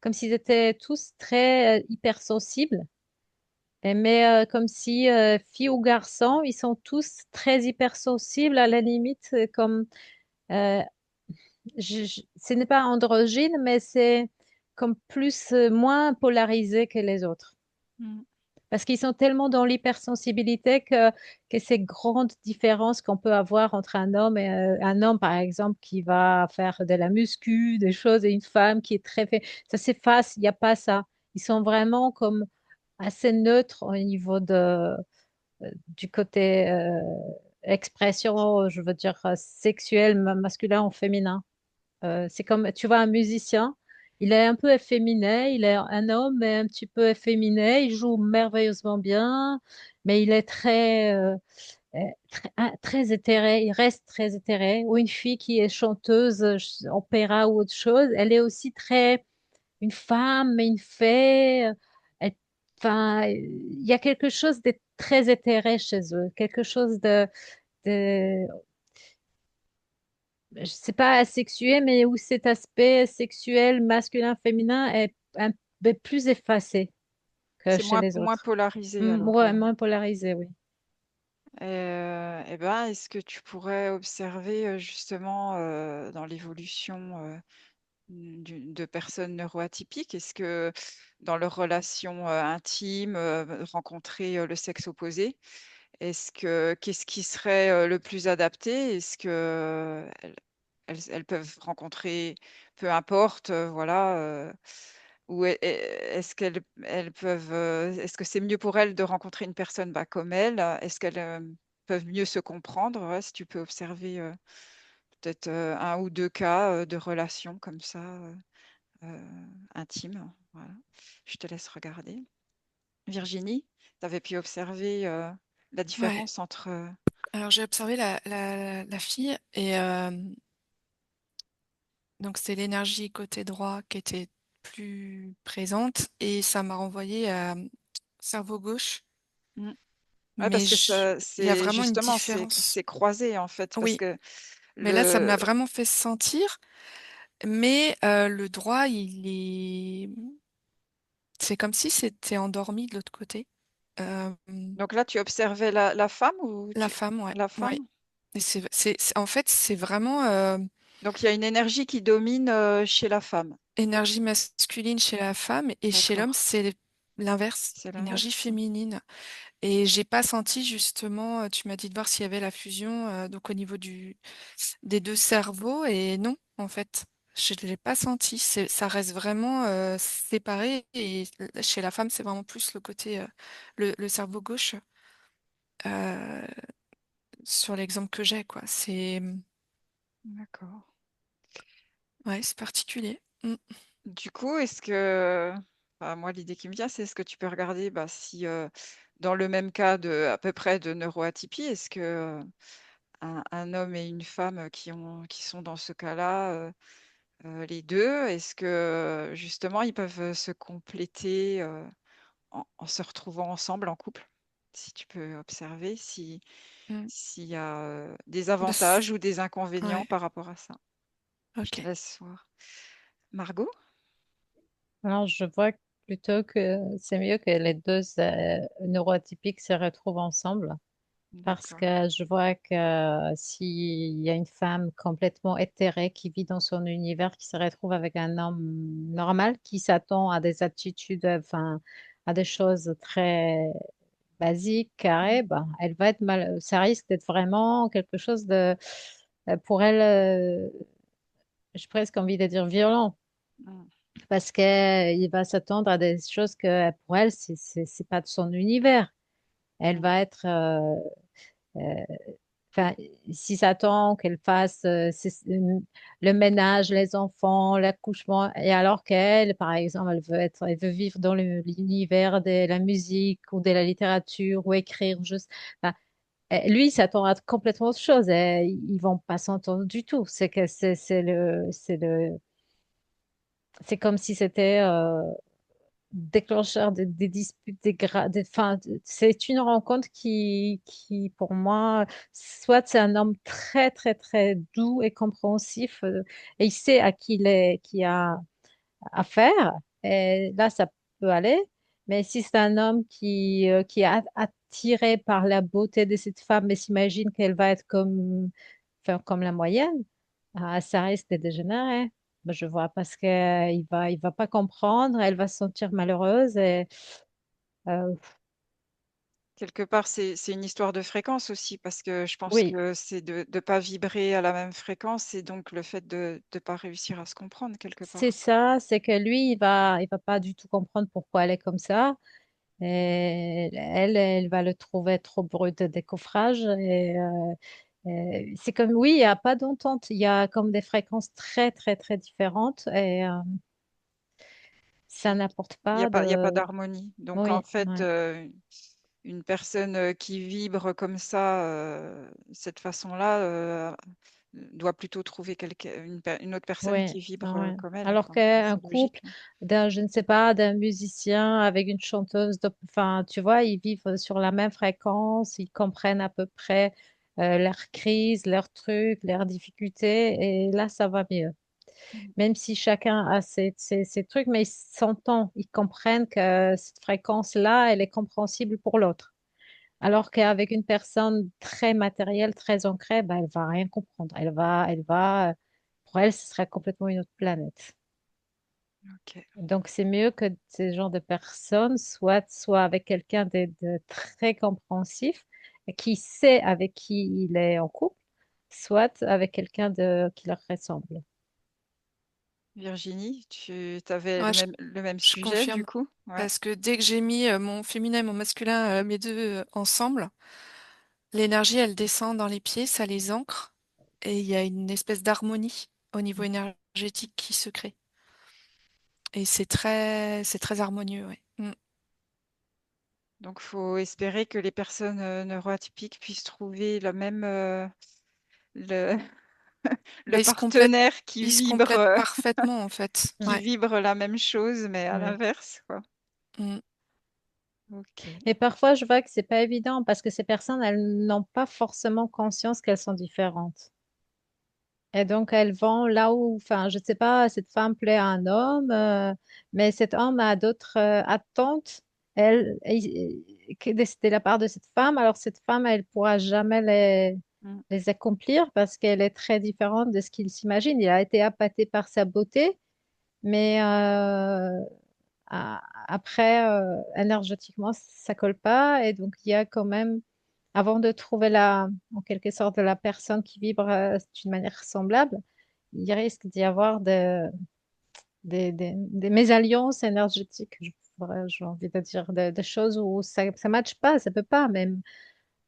Speaker 3: comme s'ils étaient tous très hypersensibles. Mais comme si, filles ou garçons, ils sont tous très hypersensibles, à la limite, euh, ce n'est pas androgyne, mais c'est comme moins polarisé que les autres.
Speaker 1: Mm.
Speaker 3: Parce qu'ils sont tellement dans l'hypersensibilité que ces grandes différences qu'on peut avoir entre un homme, par exemple, qui va faire de la muscu, des choses, et une femme qui est ça s'efface, il n'y a pas ça. Ils sont vraiment comme assez neutres au niveau du côté expression, je veux dire, sexuelle, masculin ou féminin. C'est comme, tu vois, un musicien, il est un peu efféminé, il est un homme, mais un petit peu efféminé, il joue merveilleusement bien, mais il est très éthéré, il reste très éthéré. Ou une fille qui est chanteuse, opéra ou autre chose, elle est aussi une femme, mais une fée. Elle- enfin, il y a quelque chose de très éthéré chez eux, quelque chose de je sais pas, asexué, mais où cet aspect sexuel masculin-féminin est un peu plus effacé que
Speaker 1: C'est
Speaker 3: chez les
Speaker 1: moins
Speaker 3: autres.
Speaker 1: polarisé alors.
Speaker 3: Ouais, moins polarisé, oui.
Speaker 1: Eh ben, est-ce que tu pourrais observer justement dans l'évolution de personnes neuroatypiques, est-ce que dans leurs relations intimes, rencontrer le sexe opposé, qu'est-ce qui serait le plus adapté? Est-ce que elles peuvent rencontrer, peu importe, voilà, ou est-ce elles peuvent, est-ce que c'est mieux pour elles de rencontrer une personne bah, comme elles? Est-ce qu'elles peuvent mieux se comprendre? Ouais, si tu peux observer peut-être un ou deux cas de relations comme ça, intimes. Voilà. Je te laisse regarder. Virginie, tu avais pu observer la
Speaker 2: Ouais.
Speaker 1: différence entre...
Speaker 2: Alors j'ai observé la fille et donc c'est l'énergie côté droit qui était plus présente et ça m'a renvoyé à cerveau gauche.
Speaker 1: Mm. Ouais,
Speaker 2: Mais
Speaker 1: parce que ça,
Speaker 2: il y a
Speaker 1: c'est
Speaker 2: vraiment une
Speaker 1: justement,
Speaker 2: différence.
Speaker 1: c'est croisé en fait, parce
Speaker 2: Oui,
Speaker 1: que
Speaker 2: mais là ça me l'a
Speaker 1: le...
Speaker 2: vraiment fait sentir. Mais le droit, c'est comme si c'était endormi de l'autre côté. Euh,
Speaker 1: Donc là, tu observais la femme ou
Speaker 2: la femme, ouais,
Speaker 1: la
Speaker 2: ouais.
Speaker 1: femme?
Speaker 2: Et en fait, c'est vraiment
Speaker 1: Donc il y a une énergie qui domine chez la femme.
Speaker 2: énergie masculine chez la femme et chez l'homme,
Speaker 1: D'accord.
Speaker 2: c'est l'inverse,
Speaker 1: C'est
Speaker 2: énergie
Speaker 1: l'inverse.
Speaker 2: féminine. Et j'ai pas senti justement, tu m'as dit de voir s'il y avait la fusion donc au niveau des deux cerveaux et non, en fait, je ne l'ai pas senti. Ça reste vraiment séparé et chez la femme, c'est vraiment plus le côté, le cerveau gauche euh, sur l'exemple que j'ai, quoi.
Speaker 1: D'accord.
Speaker 2: Ouais, c'est particulier. Mm.
Speaker 1: Du coup, est-ce que, enfin, moi, l'idée qui me vient, c'est est-ce que tu peux regarder bah, si, dans le même cas de, à peu près de neuroatypie, est-ce que un homme et une femme qui sont dans ce cas-là, les deux, est-ce que justement ils peuvent se compléter en se retrouvant ensemble en couple? Si tu peux observer
Speaker 2: Mm.
Speaker 1: s'il y a des
Speaker 2: Bah,
Speaker 1: avantages ou des inconvénients
Speaker 2: ouais,
Speaker 1: par rapport à ça. Je te
Speaker 2: ok.
Speaker 1: laisse voir. Margot?
Speaker 3: Alors, je vois plutôt que c'est mieux que les deux neuroatypiques se retrouvent ensemble. Parce
Speaker 1: D'accord.
Speaker 3: que je vois que s'il y a une femme complètement éthérée qui vit dans son univers, qui se retrouve avec un homme normal, qui s'attend à des attitudes, enfin, à des choses très basiques, carrées, ben, elle va être mal, ça risque d'être vraiment quelque chose pour elle, j'ai presque envie de dire violent,
Speaker 1: Mm.
Speaker 3: parce qu'il va s'attendre à des choses que pour elle, c'est pas de son univers. Elle
Speaker 1: Mm.
Speaker 3: va être Euh, Enfin, si ça tombe, qu'elle fasse le ménage, les enfants, l'accouchement, et alors qu'elle, par exemple, elle veut vivre dans l'univers de la musique ou de la littérature ou écrire juste. Enfin, lui, il s'attend à complètement autre chose. Et ils vont pas s'entendre du tout. C'est que c'est comme si c'était déclencheur des disputes, enfin, c'est une rencontre qui, pour moi, soit c'est un homme très, très, très doux et compréhensif, et il sait à qui a affaire, et là, ça peut aller. Mais si c'est un homme qui est attiré par la beauté de cette femme, mais s'imagine qu'elle va être enfin, comme la moyenne, ça risque de dégénérer. Ben, je vois parce il va pas comprendre, elle va se sentir malheureuse et euh,
Speaker 1: Quelque part, c'est une histoire de fréquence aussi, parce que je pense
Speaker 3: oui,
Speaker 1: que c'est de ne pas vibrer à la même fréquence et donc le fait de ne pas réussir à se comprendre quelque
Speaker 3: c'est
Speaker 1: part.
Speaker 3: ça, c'est que lui, il va pas du tout comprendre pourquoi elle est comme ça. Et elle va le trouver trop brut de décoffrage. C'est comme, oui, il n'y a pas d'entente, il y a comme des fréquences très, très, très différentes et ça n'apporte pas
Speaker 1: Il y a pas
Speaker 3: de...
Speaker 1: d'harmonie. Donc en
Speaker 3: Oui,
Speaker 1: fait,
Speaker 3: oui.
Speaker 1: une personne qui vibre comme ça, cette façon-là, doit plutôt trouver une autre personne
Speaker 3: Oui,
Speaker 1: qui vibre
Speaker 3: oui.
Speaker 1: comme elle,
Speaker 3: Alors
Speaker 1: quoi.
Speaker 3: qu'un
Speaker 1: C'est
Speaker 3: couple
Speaker 1: logique.
Speaker 3: d'un, je ne sais pas, d'un musicien avec une chanteuse, enfin, tu vois, ils vivent sur la même fréquence, ils comprennent à peu près leurs crises, leurs trucs, leurs difficultés, et là, ça va mieux.
Speaker 1: Mhm.
Speaker 3: Même si chacun a ses trucs, mais ils s'entendent, ils comprennent que cette fréquence-là, elle est compréhensible pour l'autre. Alors qu'avec une personne très matérielle, très ancrée, ben, elle va rien comprendre. Pour elle, ce serait complètement une autre planète.
Speaker 1: Ok.
Speaker 3: Donc, c'est mieux que ce genre de personnes soit avec quelqu'un de très compréhensif, et qui sait avec qui il est en couple, soit avec quelqu'un qui leur ressemble.
Speaker 1: Virginie, tu avais
Speaker 2: Ouais,
Speaker 1: le même
Speaker 2: je
Speaker 1: sujet du
Speaker 2: confirme.
Speaker 1: coup? Ouais.
Speaker 2: Parce que dès que j'ai mis mon féminin et mon masculin, mes deux ensemble, l'énergie, elle descend dans les pieds, ça les ancre. Et il y a une espèce d'harmonie au niveau énergétique qui se crée. Et c'est très harmonieux, ouais. Mm.
Speaker 1: Donc, faut espérer que les personnes neuroatypiques puissent trouver le,
Speaker 2: Bah,
Speaker 1: le partenaire
Speaker 2: ils se complètent parfaitement, en fait.
Speaker 1: qui
Speaker 2: Ouais.
Speaker 1: vibre la même chose, mais à
Speaker 3: Ouais.
Speaker 1: l'inverse, quoi.
Speaker 2: Mm.
Speaker 1: Ok.
Speaker 3: Et parfois, je vois que c'est pas évident parce que ces personnes, elles n'ont pas forcément conscience qu'elles sont différentes. Et donc, elles vont là où, enfin, je sais pas, cette femme plaît à un homme, mais cet homme a d'autres attentes, de la part de cette femme. Alors, cette femme, elle pourra jamais
Speaker 1: Mm.
Speaker 3: les accomplir parce qu'elle est très différente de ce qu'il s'imagine. Il a été appâté par sa beauté, mais après, énergétiquement, ça colle pas. Et donc, il y a quand même, avant de trouver en quelque sorte, la personne qui vibre d'une manière semblable, il risque d'y avoir des mésalliances énergétiques. J'ai envie de dire des choses où ça ne matche pas, ça peut pas même,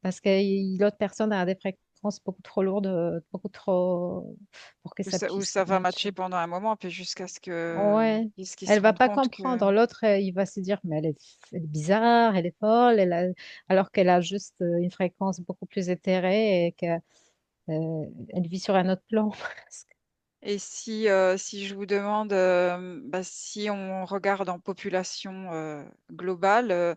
Speaker 3: parce que l'autre personne a des fréquences beaucoup trop lourdes, beaucoup trop pour que ça
Speaker 1: Où
Speaker 3: puisse
Speaker 1: ça va matcher
Speaker 3: matcher.
Speaker 1: pendant un moment, puis jusqu'à ce
Speaker 3: Ouais,
Speaker 1: qu'ils se
Speaker 3: elle va
Speaker 1: rendent
Speaker 3: pas
Speaker 1: compte que
Speaker 3: comprendre. L'autre, il va se dire, mais elle est bizarre, elle est folle, alors qu'elle a juste une fréquence beaucoup plus éthérée et qu'elle elle vit sur un autre plan. presque.
Speaker 1: et si je vous demande, bah, si on regarde en population globale,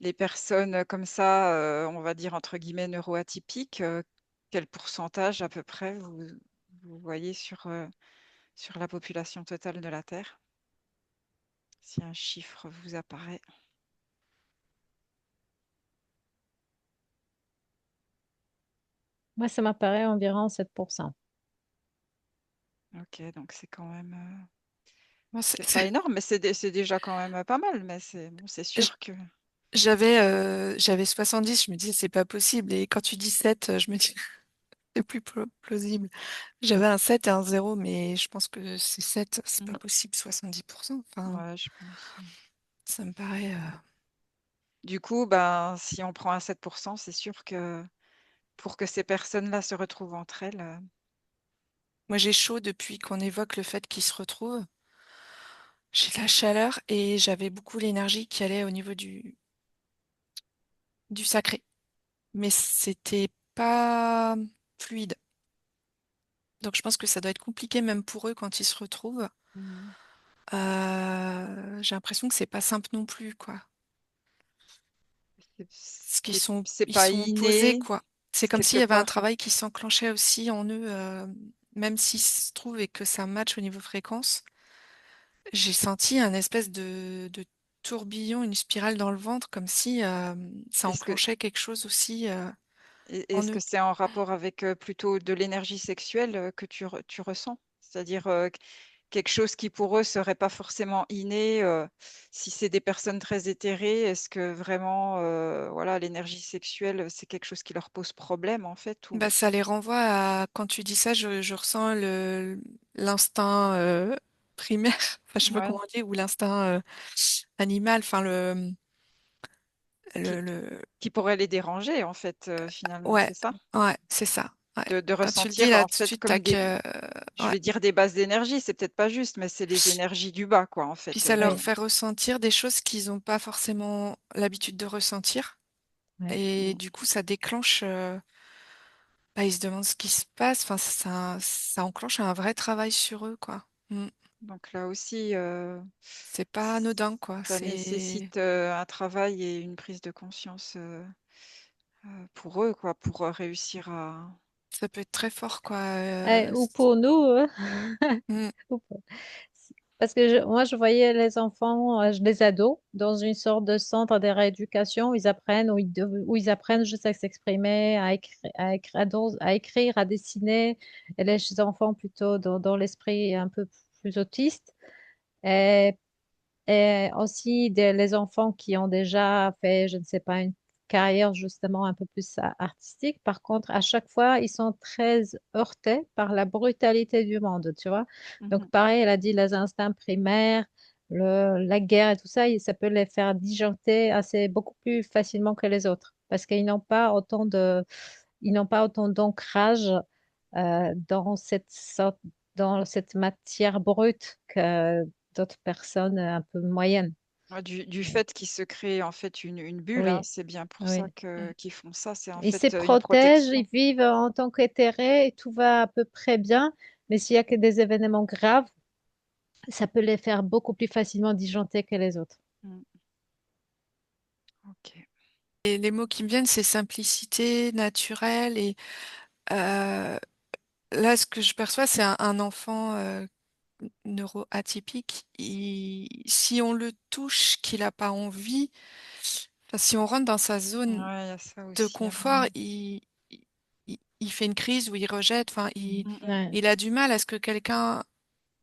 Speaker 1: les personnes comme ça, on va dire entre guillemets neuroatypiques, quel pourcentage à peu près vous voyez sur la population totale de la Terre? Si un chiffre vous apparaît.
Speaker 3: Moi, ça m'apparaît environ 7%.
Speaker 1: Ok, donc c'est quand même,
Speaker 2: Moi,
Speaker 1: c'est pas énorme, mais c'est déjà quand même pas mal. Mais c'est bon, c'est
Speaker 2: j-
Speaker 1: sûr que
Speaker 2: j'avais 70, je me disais, c'est pas possible. Et quand tu dis 7, je me dis, c'est plus plausible. J'avais un 7 et un 0, mais je pense que c'est 7, c'est pas
Speaker 1: Mm.
Speaker 2: possible, 70%. Enfin,
Speaker 1: Ouais, je pense.
Speaker 2: ça me paraît.
Speaker 1: Du coup, ben, si on prend un 7%, c'est sûr que pour que ces personnes-là se retrouvent entre elles.
Speaker 2: Moi, j'ai chaud depuis qu'on évoque le fait qu'ils se retrouvent. J'ai de la chaleur et j'avais beaucoup l'énergie qui allait au niveau du sacré. Mais c'était pas fluide. Donc je pense que ça doit être compliqué même pour eux quand ils se retrouvent.
Speaker 1: Mhm.
Speaker 2: J'ai l'impression que c'est pas simple non plus, quoi. Parce qu'ils
Speaker 1: C'est
Speaker 2: ils
Speaker 1: pas
Speaker 2: sont opposés,
Speaker 1: inné,
Speaker 2: quoi. C'est
Speaker 1: c'est
Speaker 2: comme
Speaker 1: quelque
Speaker 2: s'il y avait un
Speaker 1: part.
Speaker 2: travail qui s'enclenchait aussi en eux, même s'ils se trouvent et que ça match au niveau fréquence. J'ai senti un espèce de tourbillon, une spirale dans le ventre, comme si ça
Speaker 1: Est-ce que,
Speaker 2: enclenchait quelque chose aussi en
Speaker 1: est-ce
Speaker 2: eux.
Speaker 1: que c'est en rapport avec plutôt de l'énergie sexuelle que tu ressens? C'est-à-dire quelque chose qui pour eux serait pas forcément inné. Si c'est des personnes très éthérées, est-ce que vraiment voilà, l'énergie sexuelle, c'est quelque chose qui leur pose problème en fait
Speaker 2: Bah,
Speaker 1: ou...
Speaker 2: ça les renvoie à, quand tu dis ça, je ressens l'instinct primaire, enfin, je sais pas
Speaker 1: Ouais,
Speaker 2: comment on dit, ou l'instinct animal, enfin
Speaker 1: qui,
Speaker 2: le...
Speaker 1: qui pourrait les déranger en fait finalement,
Speaker 2: Ouais,
Speaker 1: c'est ça?
Speaker 2: ouais, c'est ça. Ouais.
Speaker 1: De
Speaker 2: Quand tu le dis
Speaker 1: ressentir
Speaker 2: là
Speaker 1: en
Speaker 2: tout de
Speaker 1: fait
Speaker 2: suite,
Speaker 1: comme
Speaker 2: tac,
Speaker 1: des, je
Speaker 2: ouais.
Speaker 1: vais dire des bases d'énergie, c'est peut-être pas juste, mais c'est les énergies du bas quoi en
Speaker 2: Puis
Speaker 1: fait.
Speaker 2: ça leur
Speaker 3: Oui,
Speaker 2: fait ressentir des choses qu'ils n'ont pas forcément l'habitude de ressentir.
Speaker 3: oui.
Speaker 2: Et du coup, ça déclenche, bah, ils se demandent ce qui se passe. Enfin, ça enclenche un vrai travail sur eux, quoi. Mm.
Speaker 1: Donc là aussi,
Speaker 2: C'est pas anodin, quoi.
Speaker 1: ça
Speaker 2: C'est,
Speaker 1: nécessite un travail et une prise de conscience pour eux, quoi, pour réussir à...
Speaker 2: ça peut être très fort, quoi.
Speaker 3: Ou pour nous,
Speaker 2: Mm.
Speaker 3: ou pour- parce que moi, je voyais les enfants, les ados, dans une sorte de centre de rééducation où ils apprennent, où ils apprennent juste à s'exprimer, à écrire, à dessiner. Et les enfants plutôt dans l'esprit un peu plus autiste. Et Et aussi les enfants qui ont déjà fait, je ne sais pas, une carrière justement un peu plus artistique. Par contre, à chaque fois, ils sont très heurtés par la brutalité du monde, tu vois. Donc,
Speaker 1: Mhm.
Speaker 3: pareil, elle a dit les instincts primaires, la guerre et tout ça, ça peut les faire disjoncter assez beaucoup plus facilement que les autres parce qu'ils n'ont pas autant ils n'ont pas autant d'ancrage dans dans cette matière brute que d'autres personnes un peu moyennes.
Speaker 1: Ouais, du fait qu'ils se créent en fait une bulle, hein,
Speaker 3: Oui,
Speaker 1: c'est bien pour ça
Speaker 3: oui.
Speaker 1: que qu'ils font ça, c'est en
Speaker 3: Ils se
Speaker 1: fait une
Speaker 3: protègent, ils
Speaker 1: protection.
Speaker 3: vivent en tant qu'éthérés et tout va à peu près bien. Mais s'il y a que des événements graves, ça peut les faire beaucoup plus facilement disjoncter que les autres.
Speaker 1: Mm. Ok.
Speaker 2: Et les mots qui me viennent, c'est simplicité, naturel. Et euh, là, ce que je perçois, c'est un enfant neuroatypique. Si on le touche, qu'il n'a pas envie, enfin, si on rentre dans sa
Speaker 1: Ouais,
Speaker 2: zone
Speaker 1: il y a ça
Speaker 2: de
Speaker 1: aussi, hein.
Speaker 2: confort, il fait une crise ou il rejette. Enfin,
Speaker 1: Mm, mm.
Speaker 3: Ouais,
Speaker 2: il a du mal à ce que quelqu'un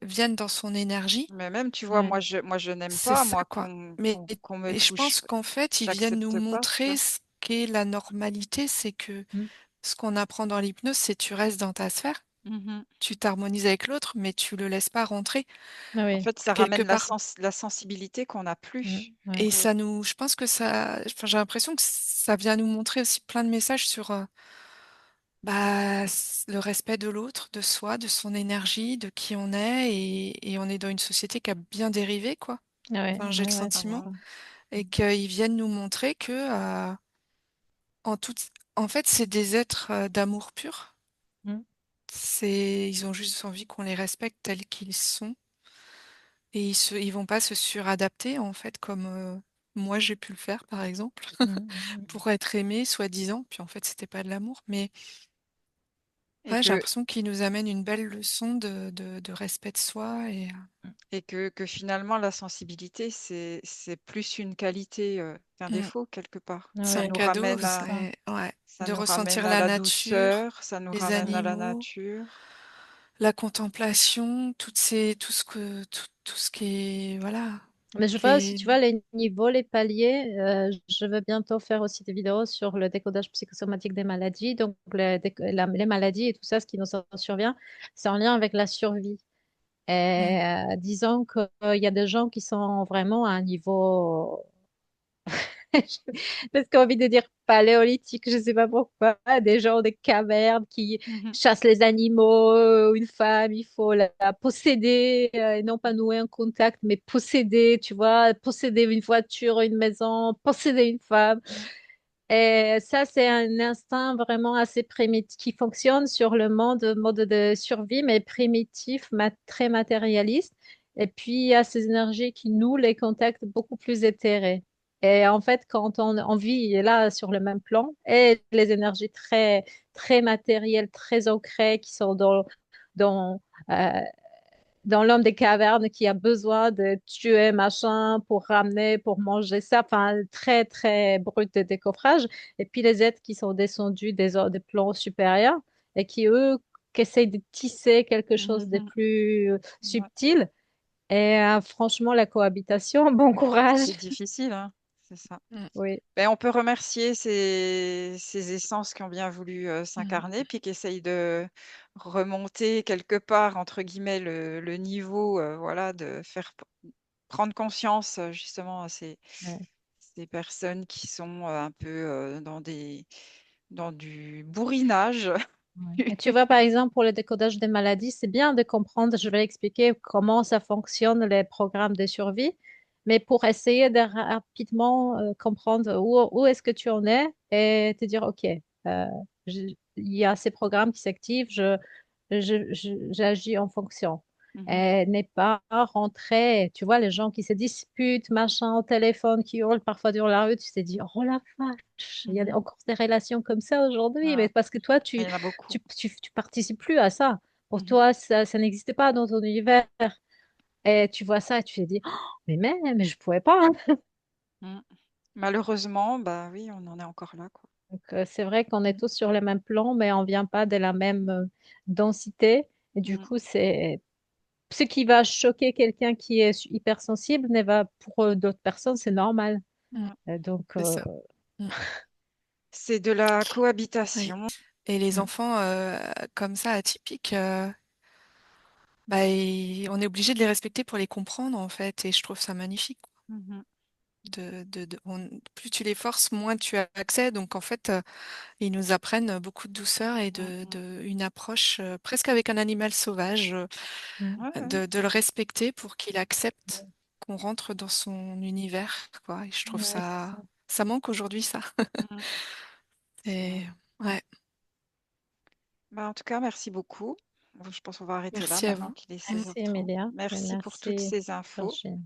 Speaker 2: vienne dans son énergie.
Speaker 1: Mais même, tu vois,
Speaker 3: ouais,
Speaker 1: moi, je n'aime
Speaker 2: C'est
Speaker 1: pas,
Speaker 2: ça,
Speaker 1: moi,
Speaker 2: quoi. Mais
Speaker 1: qu'on me
Speaker 2: et je
Speaker 1: touche.
Speaker 2: pense qu'en fait, ils viennent nous
Speaker 1: J'accepte pas, tu
Speaker 2: montrer
Speaker 1: vois.
Speaker 2: ce qu'est la normalité, c'est que
Speaker 3: mm,
Speaker 2: ce qu'on apprend dans l'hypnose, c'est tu restes dans ta sphère,
Speaker 1: Mhm.
Speaker 2: tu t'harmonises avec l'autre, mais tu le laisses pas rentrer
Speaker 1: En
Speaker 3: oui,
Speaker 1: fait, ça
Speaker 2: quelque
Speaker 1: ramène
Speaker 2: part.
Speaker 1: la sensibilité qu'on n'a
Speaker 3: mm,
Speaker 1: plus
Speaker 2: Et
Speaker 3: ouais,
Speaker 1: pour eux.
Speaker 2: ça nous, je pense que ça, enfin, j'ai l'impression que ça vient nous montrer aussi plein de messages sur bah, le respect de l'autre, de soi, de son énergie, de qui on est, et on est dans une société qui a bien dérivé, quoi.
Speaker 3: ouais,
Speaker 2: Enfin, j'ai le
Speaker 3: ouais, ouais,
Speaker 1: Ah,
Speaker 3: c'est
Speaker 2: sentiment,
Speaker 1: voilà.
Speaker 3: ça.
Speaker 2: et qu'ils viennent nous montrer que en toute, en fait, c'est des êtres d'amour pur.
Speaker 3: Mm,
Speaker 2: Ils ont juste envie qu'on les respecte tels qu'ils sont, et ils vont pas se suradapter, en fait, comme moi j'ai pu le faire, par exemple,
Speaker 3: mm, mm,
Speaker 2: pour être aimé, soi-disant. Puis en fait, c'était pas de l'amour, mais
Speaker 1: Et
Speaker 2: ouais, j'ai
Speaker 1: que,
Speaker 2: l'impression qu'ils nous amènent une belle leçon de respect de soi et
Speaker 1: que finalement, la sensibilité, c'est plus une qualité qu'un
Speaker 2: mm,
Speaker 1: défaut, quelque part.
Speaker 2: c'est un
Speaker 3: ouais,
Speaker 2: cadeau,
Speaker 3: c'est ça.
Speaker 2: c'est ouais,
Speaker 1: Ça
Speaker 2: de
Speaker 1: nous ramène
Speaker 2: ressentir
Speaker 1: à
Speaker 2: la
Speaker 1: la
Speaker 2: nature,
Speaker 1: douceur, ça nous
Speaker 2: les
Speaker 1: ramène à la
Speaker 2: animaux,
Speaker 1: nature.
Speaker 2: la contemplation, tout ce qui est, voilà,
Speaker 3: Mais je
Speaker 2: toutes
Speaker 3: vois aussi,
Speaker 2: les,
Speaker 3: tu vois, les niveaux, les paliers. Je vais bientôt faire aussi des vidéos sur le décodage psychosomatique des maladies. Donc, les maladies et tout ça, ce qui nous survient, c'est en lien avec la survie.
Speaker 2: mm,
Speaker 3: Et disons qu'il y a des gens qui sont vraiment à un niveau. J'ai presque envie de dire paléolithique, je sais pas pourquoi. Des gens des cavernes qui
Speaker 1: Mhm.
Speaker 3: chassent les animaux. Une femme, il faut la posséder et non pas nouer un contact, mais posséder, tu vois, posséder une voiture, une maison, posséder une femme. Et ça, c'est un instinct vraiment assez primitif qui fonctionne sur le mode de survie, mais primitif, très matérialiste. Et puis, il y a ces énergies qui nouent les contacts beaucoup plus éthérés. Et en fait, quand on vit là sur le même plan, et les énergies très, très matérielles, très ancrées, qui sont dans, euh, dans l'homme des cavernes qui a besoin de tuer machin pour ramener, pour manger ça, enfin, très, très brut de décoffrage. Et puis les êtres qui sont descendus des plans supérieurs et qui, eux, qui essayent de tisser quelque chose de
Speaker 1: Mhm.
Speaker 3: plus
Speaker 1: Ouais.
Speaker 3: subtil. Et franchement, la cohabitation, bon courage.
Speaker 1: C'est difficile, hein, c'est ça.
Speaker 2: Mm.
Speaker 3: Oui.
Speaker 1: Ben, on peut remercier ces essences qui ont bien voulu
Speaker 2: Mm.
Speaker 1: s'incarner, puis qui essayent de remonter quelque part, entre guillemets, le niveau, voilà, de faire prendre conscience justement à
Speaker 3: Ouais.
Speaker 1: ces personnes qui sont un peu dans du bourrinage.
Speaker 3: Ouais. Et tu vois, par exemple, pour le décodage des maladies, c'est bien de comprendre, je vais expliquer comment ça fonctionne, les programmes de survie, mais pour essayer de rapidement comprendre où est-ce que tu en es et te dire, OK, il y a ces programmes qui s'activent, j'agis en fonction.
Speaker 1: Mhm.
Speaker 3: Et n'est pas rentrer, tu vois, les gens qui se disputent, machin, au téléphone, qui hurlent parfois dans la rue, tu te dis, oh la vache, il y a
Speaker 1: Mhm.
Speaker 3: encore des relations comme ça aujourd'hui, mais
Speaker 1: Ah,
Speaker 3: parce que toi,
Speaker 1: il y en a beaucoup.
Speaker 3: tu participes plus à ça. Pour
Speaker 1: Mhm.
Speaker 3: toi, ça n'existait pas dans ton univers. Et tu vois ça et tu te dis, oh, mais je pouvais pas, hein.
Speaker 1: Mm. Malheureusement, bah oui, on en est encore là, quoi.
Speaker 3: Donc, c'est vrai qu'on est tous sur le même plan, mais on vient pas de la même densité. Et du
Speaker 1: Mm.
Speaker 3: coup, c'est ce qui va choquer quelqu'un qui est hypersensible, ne va pour d'autres personnes, c'est normal.
Speaker 2: Mm.
Speaker 3: Donc,
Speaker 2: C'est ça. Mm.
Speaker 1: C'est de la
Speaker 2: Oui.
Speaker 1: cohabitation.
Speaker 2: Et les
Speaker 3: mm,
Speaker 2: enfants comme ça, atypiques, bah, on est obligé de les respecter pour les comprendre, en fait. Et je trouve ça magnifique.
Speaker 1: Mhm.
Speaker 2: Plus tu les forces, moins tu as accès. Donc, en fait, ils nous apprennent beaucoup de douceur et
Speaker 1: Mhm.
Speaker 2: une approche presque avec un animal sauvage,
Speaker 3: mm,
Speaker 1: Ouais, ouais.
Speaker 2: de le respecter pour qu'il accepte qu'on rentre dans son univers, quoi. Et je trouve
Speaker 3: ouais, c'est ça.
Speaker 2: ça manque aujourd'hui, ça.
Speaker 1: Mhm.
Speaker 2: Et
Speaker 1: Ouais.
Speaker 2: ouais,
Speaker 1: Bah, en tout cas, merci beaucoup. Bon, je pense qu'on va arrêter là
Speaker 2: merci à
Speaker 1: maintenant
Speaker 2: vous.
Speaker 1: qu'il est
Speaker 2: Mm.
Speaker 3: Merci,
Speaker 1: 16h30.
Speaker 3: Emilia. Et
Speaker 1: Merci pour toutes
Speaker 3: merci,
Speaker 1: ces infos.
Speaker 3: Virginie.